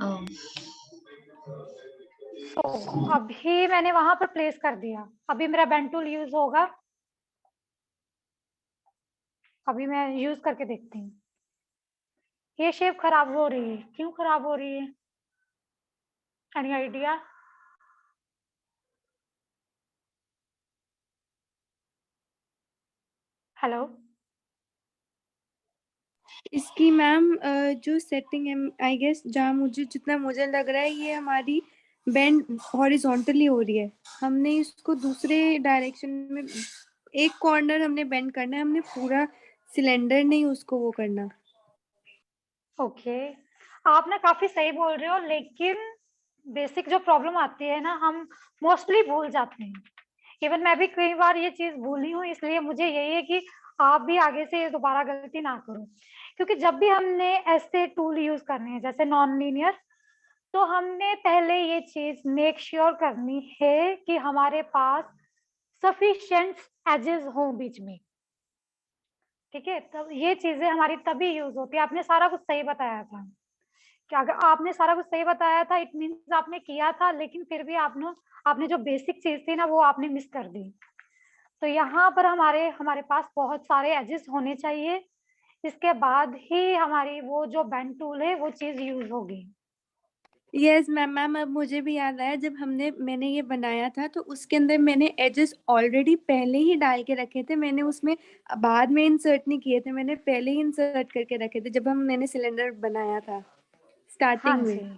Oh, सो अभी मैंने वहां पर प्लेस कर दिया, अभी मेरा बेंड टूल यूज होगा, अभी मैं यूज करके देखती हूँ। ये शेप खराब हो रही है, क्यों खराब हो रही है? Any idea? हेलो? इसकी मैम जो सेटिंग है, आई गेस जहाँ मुझे जितना मुझे लग रहा है ये हमारी बेंड हॉरिजॉन्टली हो रही है, हमने इसको दूसरे डायरेक्शन में एक कॉर्नर हमने बेंड करना है, हमने पूरा सिलेंडर नहीं उसको वो करना। ओके, आप ना काफी सही बोल रहे हो, लेकिन बेसिक जो प्रॉब्लम आती है ना, हम मोस्टली भूल जाते हैं। इवन मैं भी कई बार ये चीज भूली हूँ, इसलिए मुझे यही है कि आप भी आगे से ये दोबारा गलती ना करो, क्योंकि जब भी हमने ऐसे टूल यूज करने हैं जैसे नॉन लीनियर, तो हमने पहले ये चीज मेक श्योर करनी है कि हमारे पास सफिशिएंट एजेस हो बीच में। ठीक है, तब ये चीजें हमारी तभी यूज होती है। आपने सारा कुछ सही बताया था, कि अगर आपने सारा कुछ सही बताया था इट मीन्स आपने किया था, लेकिन फिर भी आपने आपने जो बेसिक चीज थी ना वो आपने मिस कर दी। तो यहाँ पर हमारे हमारे पास बहुत सारे एजेस होने चाहिए, इसके बाद ही हमारी वो जो बेंड टूल है वो चीज यूज होगी। यस मैम, मैम अब मुझे भी याद आया, जब मैंने ये बनाया था तो उसके अंदर मैंने एजेस ऑलरेडी पहले ही डाल के रखे थे, मैंने उसमें बाद में इंसर्ट नहीं किए थे, मैंने पहले ही इंसर्ट करके रखे थे जब मैंने सिलेंडर बनाया था हाँ स्टार्टिंग में। जी,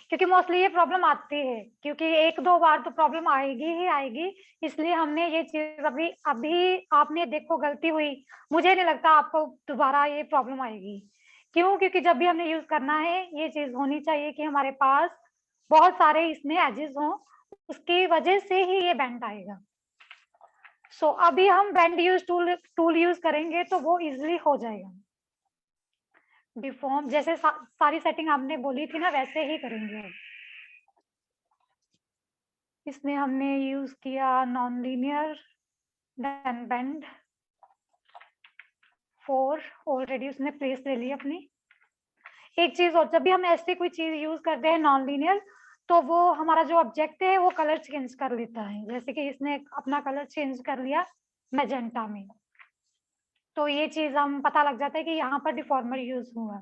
क्योंकि मोस्टली ये प्रॉब्लम आती है, क्योंकि एक दो बार तो प्रॉब्लम आएगी ही आएगी, इसलिए हमने ये चीज अभी अभी आपने देखो गलती हुई, मुझे नहीं लगता आपको दोबारा ये प्रॉब्लम आएगी। क्यों? क्योंकि जब भी हमने यूज करना है ये चीज होनी चाहिए कि हमारे पास बहुत सारे इसमें एजेस हों, उसकी वजह से ही ये बेंड आएगा। सो अभी हम बेंड यूज टूल यूज करेंगे तो वो इजिली हो जाएगा। डिफॉर्म जैसे सारी सेटिंग आपने बोली थी ना वैसे ही करेंगे अब। इसमें हमने यूज किया non linear, then bend 4, already उसने प्लेस ले ली अपनी। एक चीज और, जब भी हम ऐसे कोई चीज यूज करते हैं नॉन लीनियर, तो वो हमारा जो ऑब्जेक्ट है वो कलर चेंज कर लेता है, जैसे कि इसने अपना कलर चेंज कर लिया मैजेंटा में, तो ये चीज हम पता लग जाता है कि यहाँ पर डिफॉर्मर यूज हुआ।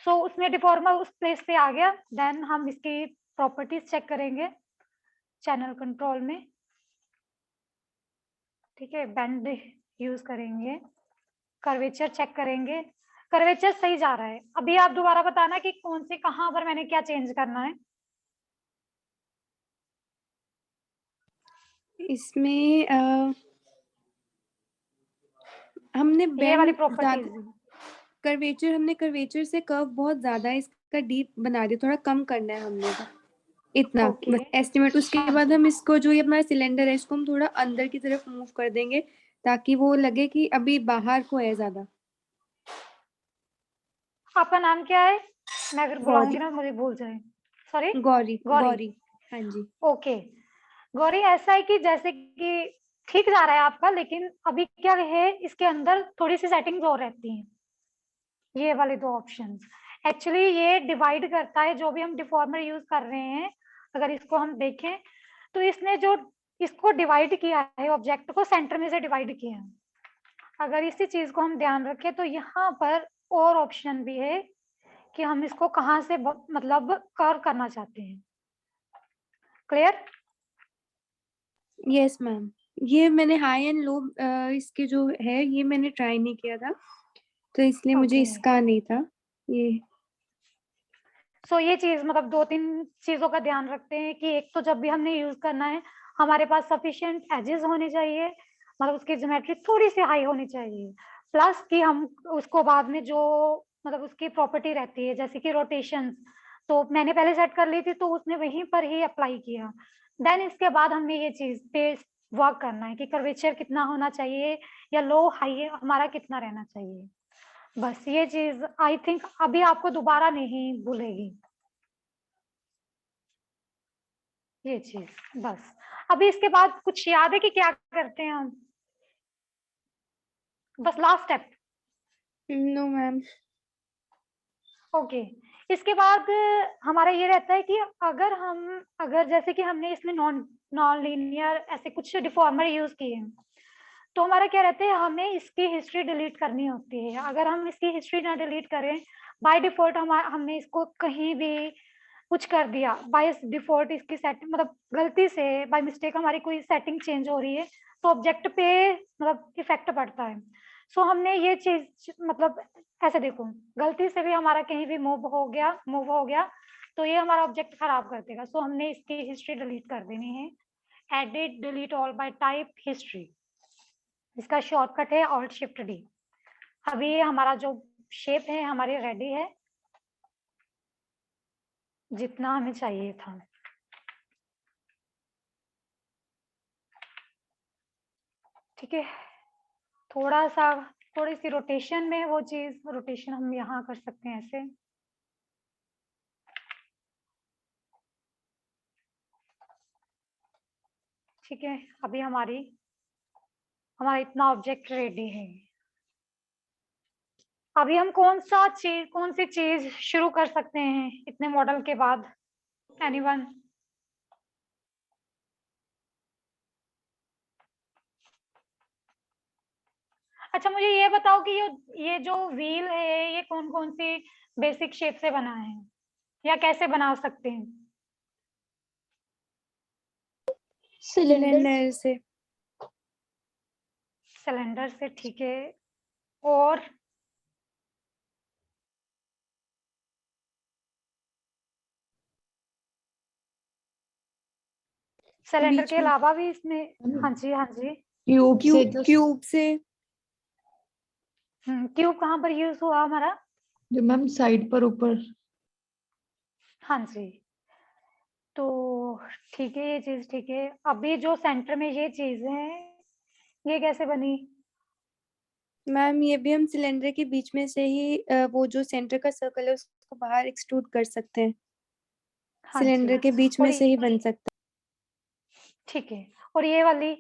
सो उसमें डिफॉर्मर उस प्लेस पे आ गया, देन हम इसकी प्रॉपर्टीज चेक करेंगे चैनल कंट्रोल में। ठीक है, बेंड यूज करेंगे, कर्वेचर चेक करेंगे, कर्वेचर सही जा रहा है। अभी आप दोबारा बताना कि कौन से कहाँ पर मैंने क्या चेंज करना है। इसमें हमने ये वाली बेंड प्रॉपर्टीज, ज्यादा कर्वेचर, हमने कर्वेचर से कर्व बहुत ज्यादा है, इसका डीप बना दिया, थोड़ा कम करना है हमने तो, इतना ओके, बस एस्टिमेट। उसके हाँ बाद जी, हम इसको जो ये अपना सिलेंडर है इसको हम थोड़ा अंदर की तरफ मूव कर देंगे ताकि वो लगे कि अभी बाहर को है ज्यादा। आपका नाम क्या है? मैं अगर बुलाऊंगी गौरी, ना मुझे भूल जाए। सॉरी? गौरी, गौरी, गौरी, हाँ जी। ओके। गौरी, ऐसा है कि जैसे कि ठीक जा रहा है आपका, लेकिन अभी क्या है इसके अंदर थोड़ी सी सेटिंग्स और रहती हैं। ये वाले दो ऑप्शंस एक्चुअली ये डिवाइड करता है, जो भी हम डिफॉर्मर यूज कर रहे हैं अगर इसको हम देखें तो इसने जो इसको डिवाइड किया है, ऑब्जेक्ट को सेंटर में से डिवाइड किया है। अगर इसी चीज को हम ध्यान रखें तो यहाँ पर और ऑप्शन भी है कि हम इसको कहाँ से मतलब कर्व करना चाहते हैं। क्लियर? यस मैम, ये मैंने हाई एंड लो इसके जो है ये मैंने ट्राई नहीं किया था, तो इसलिए मुझे Okay. इसका नहीं था ये। सो ये चीज मतलब 2-3 चीजों का ध्यान रखते हैं कि एक तो जब भी हमने यूज करना है हमारे पास सफिशिएंट एजेस होने चाहिए, मतलब उसकी ज्योमेट्री थोड़ी सी हाई होनी चाहिए, प्लस कि हम उसको बाद में जो मतलब उसकी प्रॉपर्टी रहती है जैसे कि रोटेशन, तो मैंने पहले सेट कर ली थी तो उसने वहीं पर ही अप्लाई किया। देन इसके बाद हमें ये चीज पे वर्क करना है कि कर्वेचर कितना होना चाहिए या लो हाई हमारा कितना रहना चाहिए। बस ये चीज आई थिंक अभी आपको दोबारा नहीं भूलेगी ये चीज। बस अभी इसके बाद कुछ याद है कि क्या करते हैं हम? बस last step. No ma'am. Okay. इसके बाद हमारा ये रहता है कि अगर जैसे कि हमने इसमें नॉन नॉन लीनियर ऐसे कुछ डिफॉर्मर यूज किए हैं तो हमारा क्या रहता है हमें इसकी हिस्ट्री डिलीट करनी होती है। अगर हम इसकी हिस्ट्री ना डिलीट करें बाय डिफॉल्ट हमने इसको कहीं भी कुछ कर दिया बाय डिफॉल्ट इसकी सेटिंग मतलब गलती से बाय मिस्टेक हमारी कोई सेटिंग चेंज हो रही है तो ऑब्जेक्ट पे मतलब इफेक्ट पड़ता है। सो हमने ये चीज मतलब ऐसे देखो गलती से भी हमारा कहीं भी मूव हो गया तो ये हमारा ऑब्जेक्ट खराब कर देगा। सो हमने इसकी हिस्ट्री डिलीट कर देनी है। Edit delete all bye type history, इसका शॉर्टकट है ऑल्ट शिफ्ट डी। अभी ये हमारा जो शेप है हमारी रेडी है जितना हमें चाहिए था। ठीक है, थोड़ी सी रोटेशन में वो चीज रोटेशन हम यहाँ कर सकते हैं ऐसे। ठीक है, अभी हमारा इतना ऑब्जेक्ट रेडी है। अभी हम कौन सी चीज शुरू कर सकते हैं इतने मॉडल के बाद? एनीवन? अच्छा मुझे ये बताओ कि ये जो व्हील है ये कौन कौन सी बेसिक शेप से बना है या कैसे बना सकते हैं? सिलेंडर से। सिलेंडर से, ठीक है। और सिलेंडर बीच के में अलावा भी इसमें? हाँ जी हाँ जी। क्यूब से। क्यूब कहाँ पर यूज हुआ हमारा? जो मैम साइड पर ऊपर। हाँ जी, तो ठीक है ये चीज ठीक है। अभी जो सेंटर में ये चीज है ये कैसे बनी? मैम ये भी हम सिलेंडर के बीच में से ही वो जो सेंटर का सर्कल है उसको बाहर एक्सट्रूड कर सकते हैं। हाँ जी, सिलेंडर के बीच और में से ही बन सकता ठीक है। और ये वाली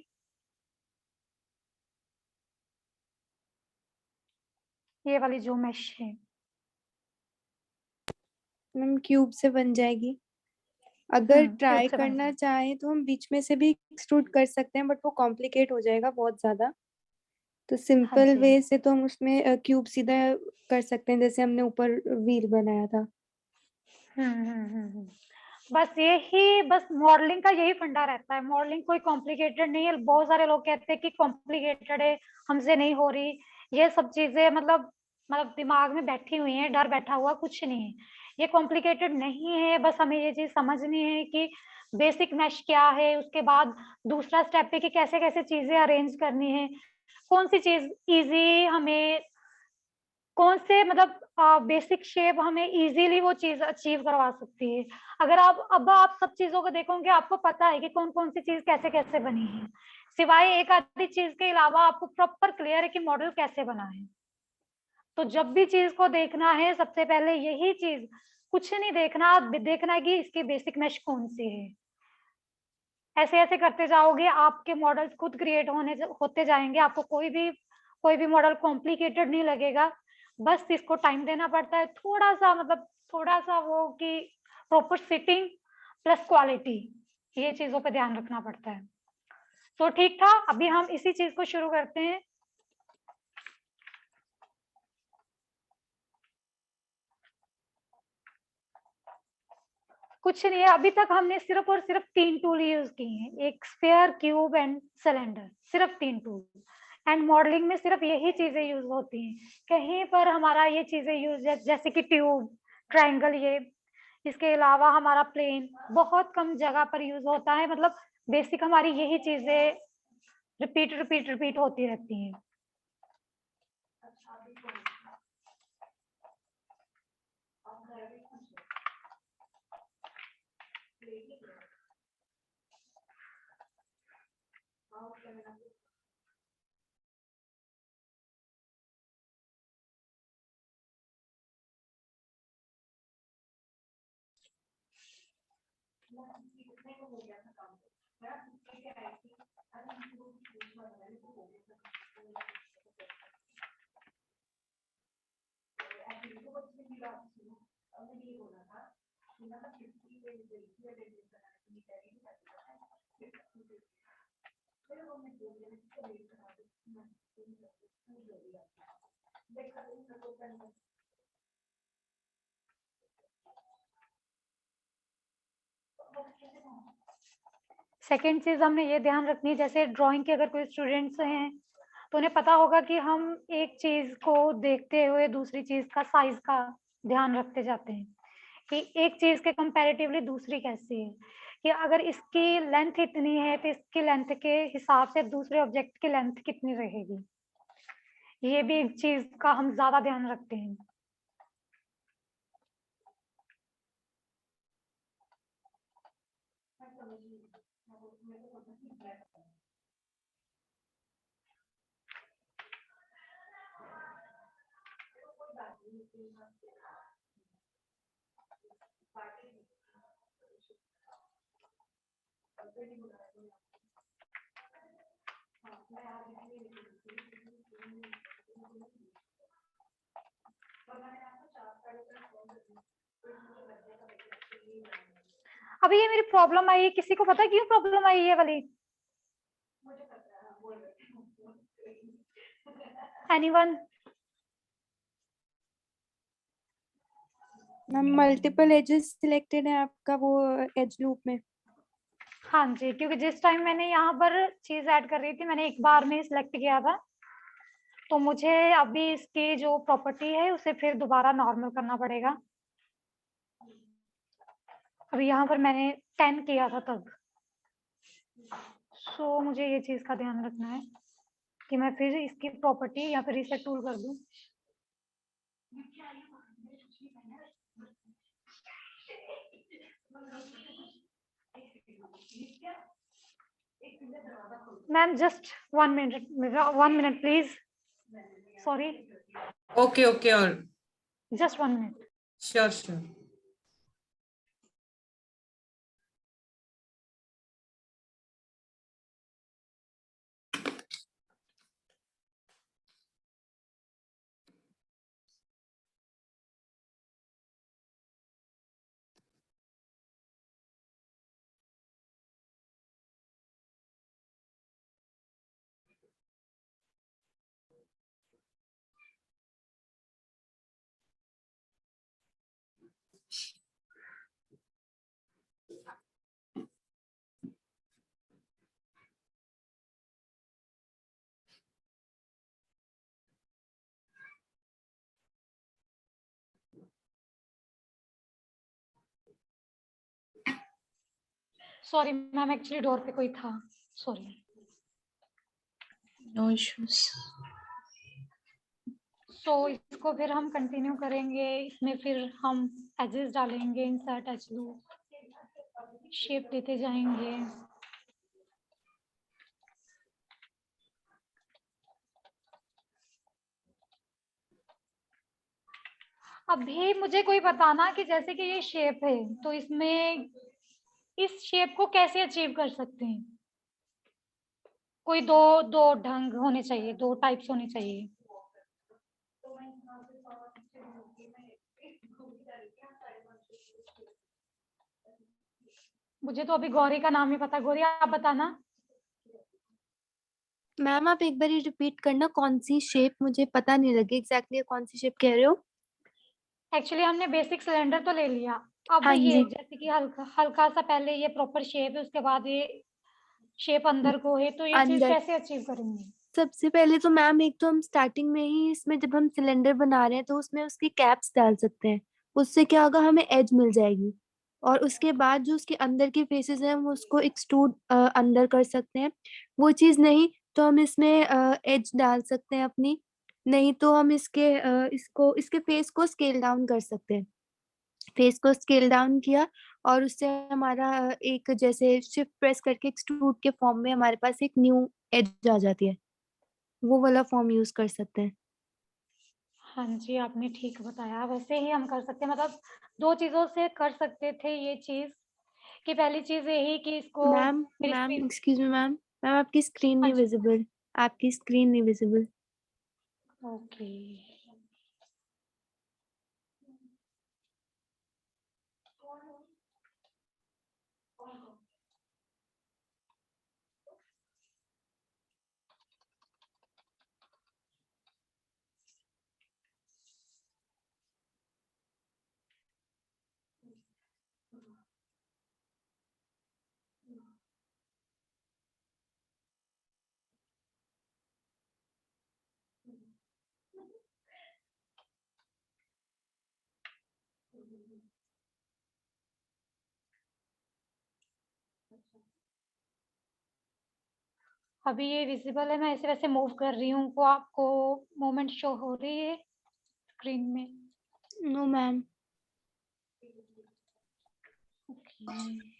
जो मैश है है। मैम क्यूब से बन जाएगी। अगर ट्राई क्यूब से बन करना जाएगी। चाहें तो हम बीच में से भी एक्सट्रूड कर सकते हैं बट वो कॉम्प्लिकेट हो जाएगा बहुत ज्यादा। तो हाँ सिंपल जी। वे से तो हम उसमें क्यूब सीधा कर सकते हैं जैसे हमने ऊपर व्हील बनाया था। बस मॉडलिंग का यही फंडा रहता है। मॉडलिंग कोई कॉम्प्लिकेटेड नहीं है। बहुत सारे लोग कहते हैं कि कॉम्प्लिकेटेड है, हमसे नहीं हो रही। ये सब चीजें मतलब दिमाग में बैठी हुई हैं, डर बैठा हुआ, कुछ नहीं है। ये कॉम्प्लिकेटेड नहीं है। बस हमें ये चीज समझनी है कि बेसिक मैश क्या है, उसके बाद दूसरा स्टेप है कि कैसे कैसे चीजें अरेंज करनी है, कौन सी चीज इजी हमें, कौन से मतलब बेसिक शेप हमें इजीली वो चीज अचीव करवा सकती है। अगर आप सब चीजों को देखोगे आपको पता है कि कौन कौन सी चीज कैसे कैसे बनी है। सिवाय एक आधी चीज के अलावा आपको प्रॉपर क्लियर है कि मॉडल कैसे बना है। तो जब भी चीज को देखना है सबसे पहले यही चीज, कुछ नहीं देखना, देखना है कि इसकी बेसिक मैश कौन सी है। ऐसे ऐसे करते जाओगे आपके मॉडल्स खुद क्रिएट होते जाएंगे। आपको कोई भी मॉडल कॉम्प्लिकेटेड नहीं लगेगा। बस इसको टाइम देना पड़ता है थोड़ा सा वो कि प्रॉपर सिटिंग प्लस क्वालिटी, ये चीजों पे ध्यान रखना पड़ता है। तो ठीक था, अभी हम इसी चीज को शुरू करते हैं। कुछ नहीं है, अभी तक हमने सिर्फ और सिर्फ 3 टूल यूज किए हैं, एक स्फीयर, क्यूब एंड सिलेंडर, सिर्फ 3 टूल। एंड मॉडलिंग में सिर्फ यही चीजें यूज होती हैं, कहीं पर हमारा ये चीजें यूज जैसे कि ट्यूब, ट्रायंगल, ये इसके अलावा हमारा प्लेन बहुत कम जगह पर यूज होता है। मतलब बेसिक हमारी यही चीजें रिपीट रिपीट रिपीट होती रहती हैं। सेकेंड चीज हमने ये ध्यान रखनी है, जैसे ड्राइंग के अगर कोई स्टूडेंट्स हैं तो उन्हें पता होगा कि हम एक चीज को देखते हुए दूसरी चीज का साइज का ध्यान रखते जाते हैं कि एक चीज के कंपैरेटिवली दूसरी कैसी है, कि अगर इसकी लेंथ इतनी है तो इसकी लेंथ के हिसाब से दूसरे ऑब्जेक्ट की लेंथ कितनी रहेगी। ये भी एक चीज का हम ज्यादा ध्यान रखते हैं। अभी ये मेरी प्रॉब्लम आई है, किसी को पता है क्यों प्रॉब्लम आई है वाली? Anyone? Ma'am multiple edges selected है आपका वो एज लूप में। हाँ जी, क्योंकि जिस टाइम मैंने यहाँ पर चीज ऐड कर रही थी मैंने एक बार में सिलेक्ट किया था, तो मुझे अभी इसकी जो प्रॉपर्टी है उसे फिर दोबारा नॉर्मल करना पड़ेगा। अभी यहाँ पर मैंने 10 किया था तब, सो मुझे ये चीज का ध्यान रखना है कि मैं फिर इसकी प्रॉपर्टी या फिर रीसेट टूल कर दूं। Ma'am just 1 minute please, sorry. Okay, और just 1 minute. sure. Sorry ma'am, actually door पे कोई था, सॉरी। No issues. सो इसको फिर हम कंटिन्यू करेंगे, इसमें फिर हम एजेस डालेंगे, इंसर्ट एज लूप, शेप देते जाएंगे। अभी मुझे कोई बताना कि जैसे कि ये शेप है तो इसमें इस शेप को कैसे अचीव कर सकते हैं? कोई दो ढंग होने चाहिए, 2 टाइप्स होने चाहिए। मुझे तो अभी गौरी का नाम ही पता। गौरी आप बताना। मैम आप एक बार रिपीट करना, कौन सी शेप, मुझे पता नहीं लगी एग्जैक्टली कौन सी शेप कह रहे हो। एक्चुअली हमने बेसिक सिलेंडर तो ले लिया, अब हाँ ये जी। जैसे कि हल्का सा पहले ये प्रॉपर शेप है, उसके बाद ये शेप अंदर को है, तो ये चीज अंदर कैसे अचीव करेंगे? सबसे पहले तो मैम एक तो हम स्टार्टिंग में ही इसमें जब हम सिलेंडर बना रहे हैं तो उसमें उसकी कैप्स डाल सकते हैं, उससे क्या होगा हमें एज मिल जाएगी। और उसके बाद जो उसके अंदर के फेसेस हैं हम उसको एक्सट्रूड अंदर कर सकते हैं। वो चीज़ नहीं तो हम इसमें एज डाल सकते हैं अपनी, नहीं तो हम इसके फेस को स्केल डाउन कर सकते हैं। फेस को स्केल डाउन किया और उससे हमारा एक जैसे शिफ्ट प्रेस करके एक्सट्रूड के फॉर्म में हमारे पास एक न्यू एज आ जाती है। वो वाला फॉर्म यूज़ कर सकते हैं। हाँ जी, आपने ठीक बताया। वैसे ही हम कर सकते हैं, मतलब 2 चीज़ों से कर सकते थे ये चीज़, कि पहली चीज़ यही कि इसको मैम मेरी ma'am screen. Excuse me ma'am, ma'am आपकी स्क्रीन हाँ नहीं जी, विज़िबल, आपकी स्क्रीन नहीं विज़िबल। ओके। अभी ये विज़िबल है, मैं ऐसे वैसे मूव कर रही हूँ, वो आपको मूवमेंट शो हो रही है स्क्रीन में? No ma'am. Okay.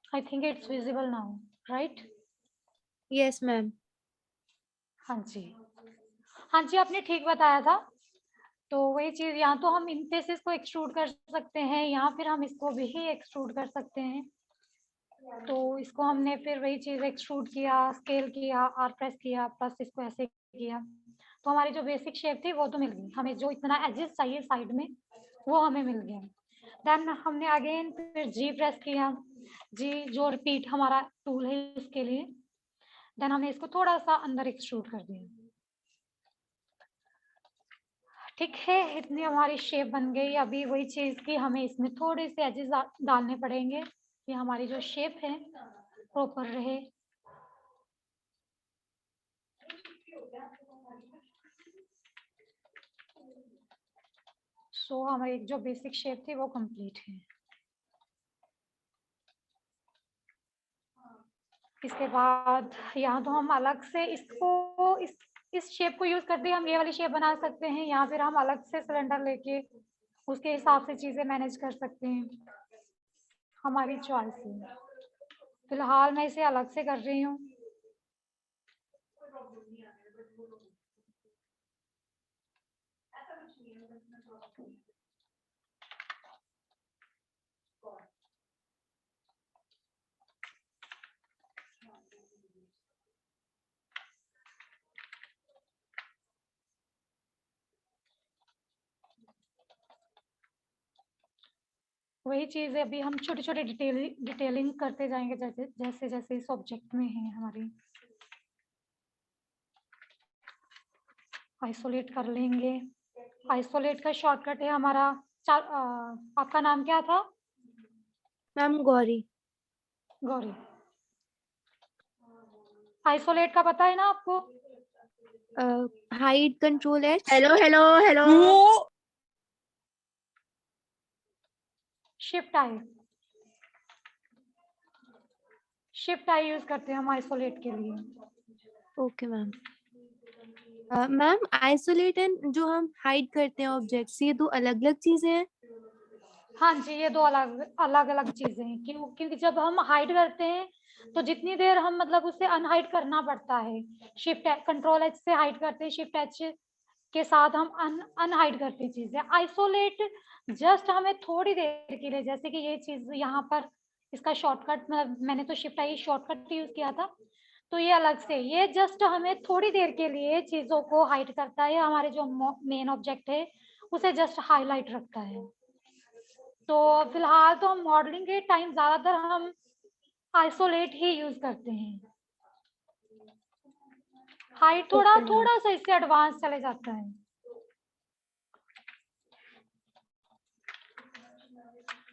I think it's visible now, right? Yes ma'am. हाँ जी। हाँ जी, आपने ठीक बताया था। तो वही चीज़, या तो हम इन फेसेस को एक्सट्रूड कर सकते हैं या फिर हम इसको भी एक्सट्रूड कर सकते हैं। तो इसको हमने फिर वही चीज़ एक्सट्रूड किया, स्केल किया, आर प्रेस किया, प्लस इसको ऐसे किया। तो हमारी जो बेसिक शेप थी वो तो मिल गई। हमें जो इतना एजेस चाहिए साइड में वो हमें मिल गया। देन हमने अगेन फिर जी प्रेस किया। जी जो रिपीट हमारा टूल है इसके लिए। देन हमने इसको थोड़ा-सा अंदर एक्सट्रूड कर दिया। ठीक है, इतनी हमारी शेप बन गई। अभी वही चीज़ कि हमें इसमें थोड़े से एजेस डालने पड़ेंगे कि हमारी जो शेप है प्रॉपर रहे। सो हमारी जो बेसिक शेप थी वो कंप्लीट है। इसके बाद यहाँ तो हम अलग से इसको इस शेप को यूज करके हम ये वाली शेप बना सकते हैं, या फिर हम अलग से सिलेंडर लेके उसके हिसाब से चीजें मैनेज कर सकते हैं। हमारी चॉइस है। फिलहाल मैं इसे अलग से कर रही हूँ। वही चीज़ है, अभी हम छोटे छोटे डिटेलिंग करते जाएंगे जैसे जैसे इस ऑब्जेक्ट में है हमारी। आइसोलेट कर लेंगे। आइसोलेट का शॉर्टकट है हमारा आपका नाम क्या था? मैम गौरी। गौरी। आइसोलेट का पता है ना आपको? Hide control H. Hello hello hello. Shift I. Shift I use करते हैं हम आइसोलेट के लिए। Okay ma'am. Ma'am isolate and जो हम हाइड करते हैं ऑब्जेक्ट्स, ये दो अलग अलग चीजें हैं। हाँ जी, ये दो अलग अलग अलग चीजें हैं, क्योंकि जब हम हाइड करते हैं तो जितनी देर हम मतलब उसे अनहाइड करना पड़ता है। शिफ्ट कंट्रोल एच से हाइड करते हैं, शिफ्ट एच के साथ हम अनहाइड करते हैं चीजें। आइसोलेट जस्ट हमें थोड़ी देर के लिए, जैसे कि ये चीज यहाँ पर इसका शॉर्टकट, मतलब मैंने तो शिफ्ट आई शॉर्टकट यूज किया था, तो ये अलग से, ये जस्ट हमें थोड़ी देर के लिए चीजों को हाइड करता है, हमारे जो मेन ऑब्जेक्ट है उसे जस्ट हाईलाइट रखता है। तो फिलहाल तो हम मॉडलिंग के टाइम ज्यादातर हम आइसोलेट ही यूज करते हैं। हाइट थोड़ा सा इससे एडवांस चले जाता है।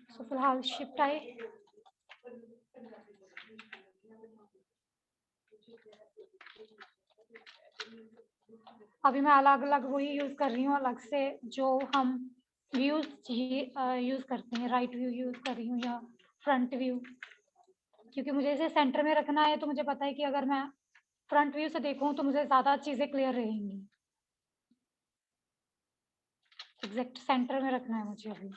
तो फिलहाल शिफ्ट आई, अभी मैं अलग अलग वही यूज कर रही हूँ, अलग से जो हम व्यूज यूज करते हैं, राइट व्यू यूज कर रही हूँ या फ्रंट व्यू, क्योंकि मुझे इसे सेंटर में रखना है, तो मुझे पता है कि अगर मैं फ्रंट व्यू से देखूं तो मुझे ज्यादा चीजें क्लियर रहेंगी। एग्जैक्ट सेंटर में रखना है मुझे अभी।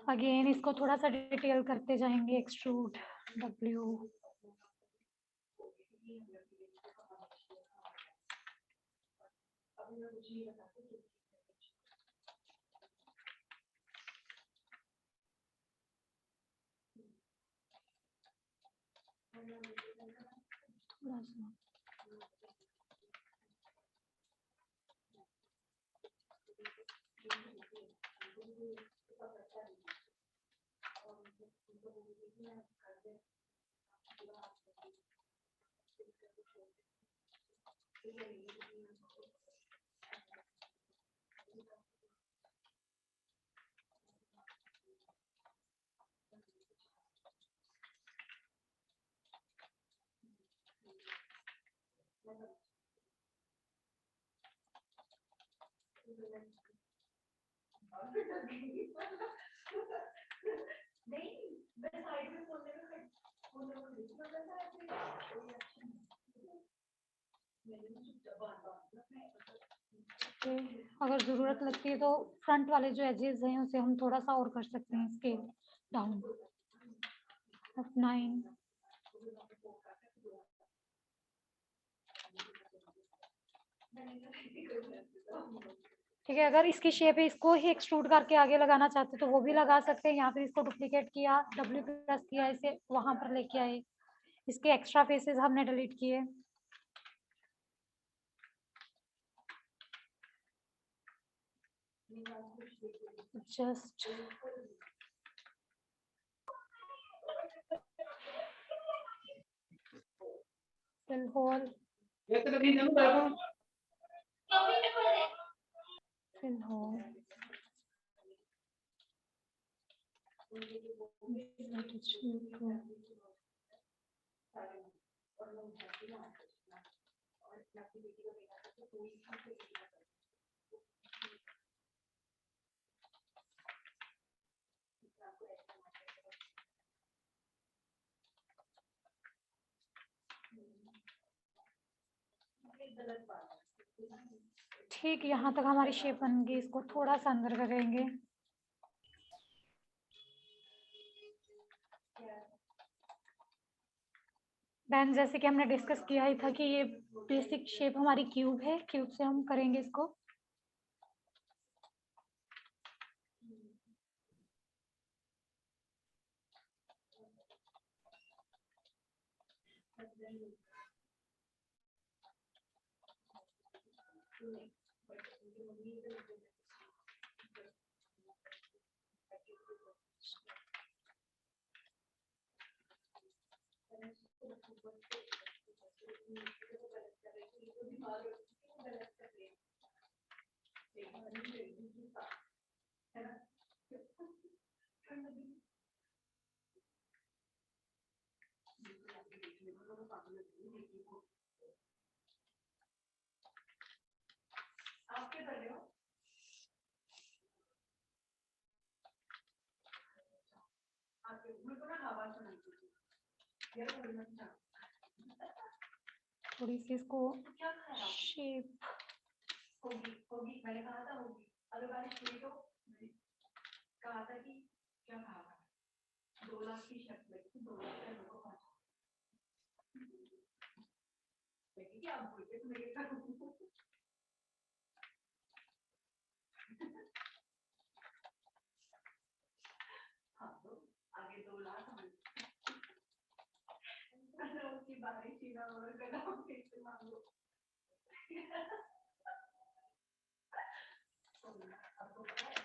अगेन इसको थोड़ा सा डिटेल करते जाएंगे, एक्सट्रूड W, अगर जरूरत लगती है तो फ्रंट वाले जो एजेस हैं उसे हम थोड़ा सा और कर सकते हैं, स्केल डाउन F9। ठीक है, अगर इसकी शेप है इसको ही एक्सट्रूड करके आगे लगाना चाहते तो वो भी लगा सकते हैं, या फिर इसको डुप्लीकेट किया, W प्रेस किया, इसे वहां पर लेके आए, इसके एक्स्ट्रा फेसेस हमने डिलीट किए। Just fill hole, fill hole, ठीक, यहाँ तक हमारी शेप बन गई, इसको थोड़ा सा अंदर करेंगे। देन जैसे कि हमने डिस्कस किया ही था कि ये बेसिक शेप हमारी क्यूब है, क्यूब से हम करेंगे इसको। थोड़ी सी इसको शेप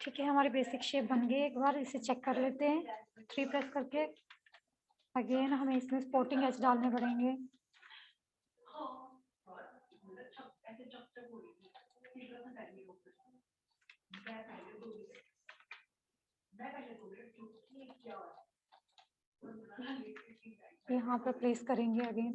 ठीक है, हमारी बेसिक शेप बन गई। एक बार इसे चेक कर लेते हैं 3 प्रेस करके। अगेन हमें इसमें स्पोर्टिंग एज डालने पड़ेंगे। यहाँ पर प्लेस करेंगे अगेन।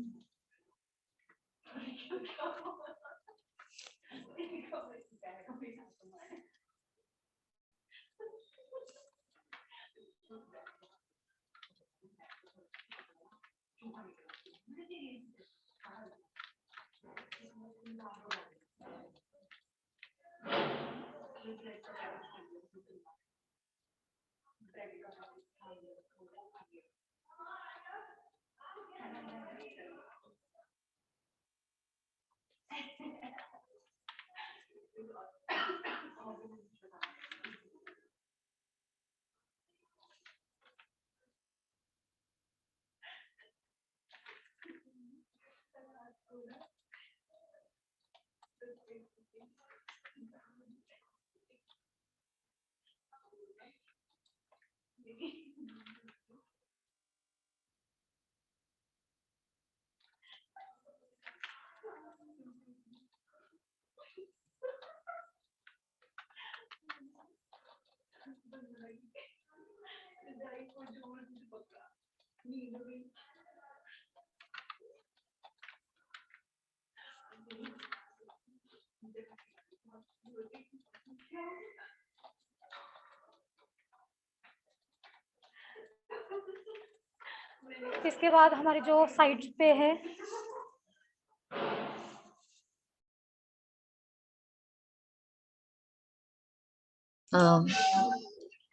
इसके बाद हमारी जो साइड पे है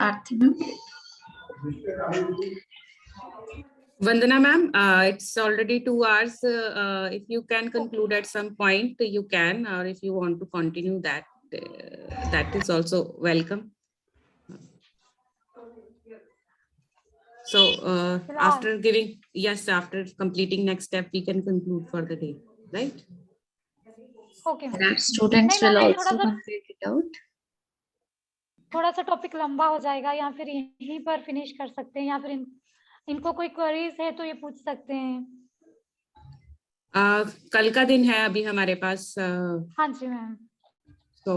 आरती ma'am. Vandana ma'am, it's already 2 hours. If you can conclude at some point, you can, or if you want to continue that, that is also welcome. So after giving, yes, after completing next step, we can conclude for the day, right? Okay. That students will also complete it out. थोड़ा सा topic लंबा हो जाएगा, या फिर यहीं पर finish कर सकते हैं, या फिर इनको कोई क्वेरीज है तो ये पूछ सकते हैं। कल का दिन है अभी हमारे पास। हाँ जी ma'am. So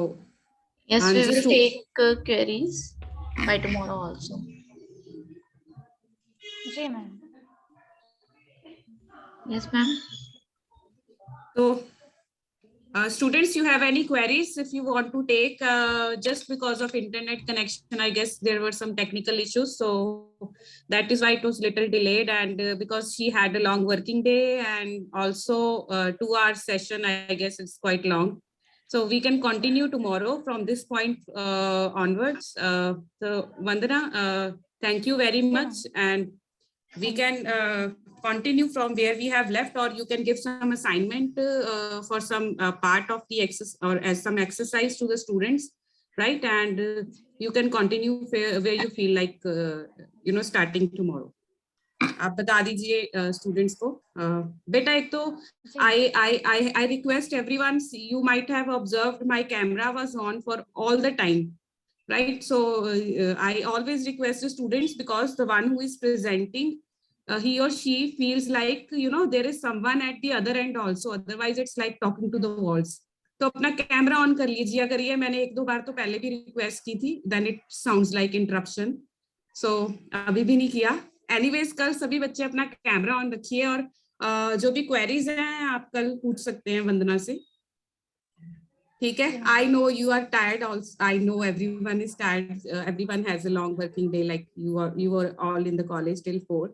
yes, we will take queries by tomorrow also. जी ma'am. Yes ma'am. So students, you have any queries if you want to take? Just because of internet connection, I guess there were some technical issues, so that is why it was little delayed, and because she had a long working day and also 2-hour session, I guess it's quite long. So we can continue tomorrow from this point onwards. So Vandana, thank you very much, and we can continue from where we have left, or you can give some assignment for some part of the exercise or as some exercise to the students, right? And you can continue where you feel like, starting tomorrow. आप बता दीजिए students को. बेटा एक तो I request everyone, you might have observed my camera was on for all the time, right? So I always request the students, because the one who is presenting, he or she feels like, there is someone at the other end also, otherwise it's like talking to the walls. तो अपना camera on कर लीजिए करिए, मैंने 1-2 बार तो पहले भी request की थी, then it sounds like interruption, so अभी भी नहीं किया। Anyways, कल सभी बच्चे अपना कैमरा ऑन रखिए, और जो भी क्वेरीज हैं आप कल पूछ सकते हैं वंदना से। ठीक है. I know you are tired also. I know everyone is tired. Everyone has a long working day, like you were all in the college till 4.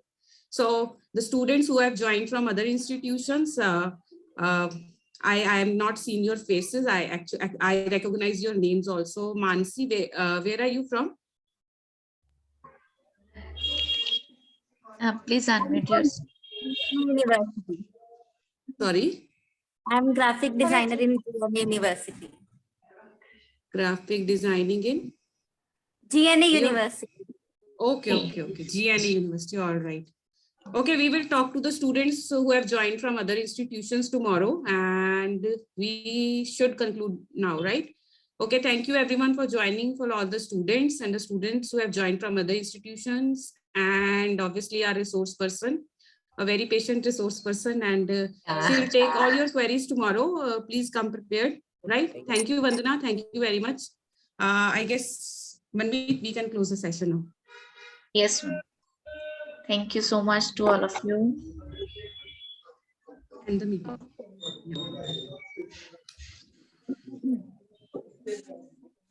So the students who have joined from other institutions, I am not seeing your faces. I recognize your names also. Mansi, where are you from? Please unmute yourself. University. Sorry. I'm graphic designer in GNA University. Graphic designing in GNA Your- University. Okay. GNA University. All right. Okay, we will talk to the students who have joined from other institutions tomorrow, and we should conclude now, right? Okay, thank you everyone for joining, for all the students and the students who have joined from other institutions, and obviously our resource person, a very patient resource person, and she'll take all your queries tomorrow. Please come prepared, right? Thank you, Vandana. Thank you very much. I guess Manmeet, we can close the session now. Yes, ma'am. Thank you so much to all of you. End the meeting. Yeah.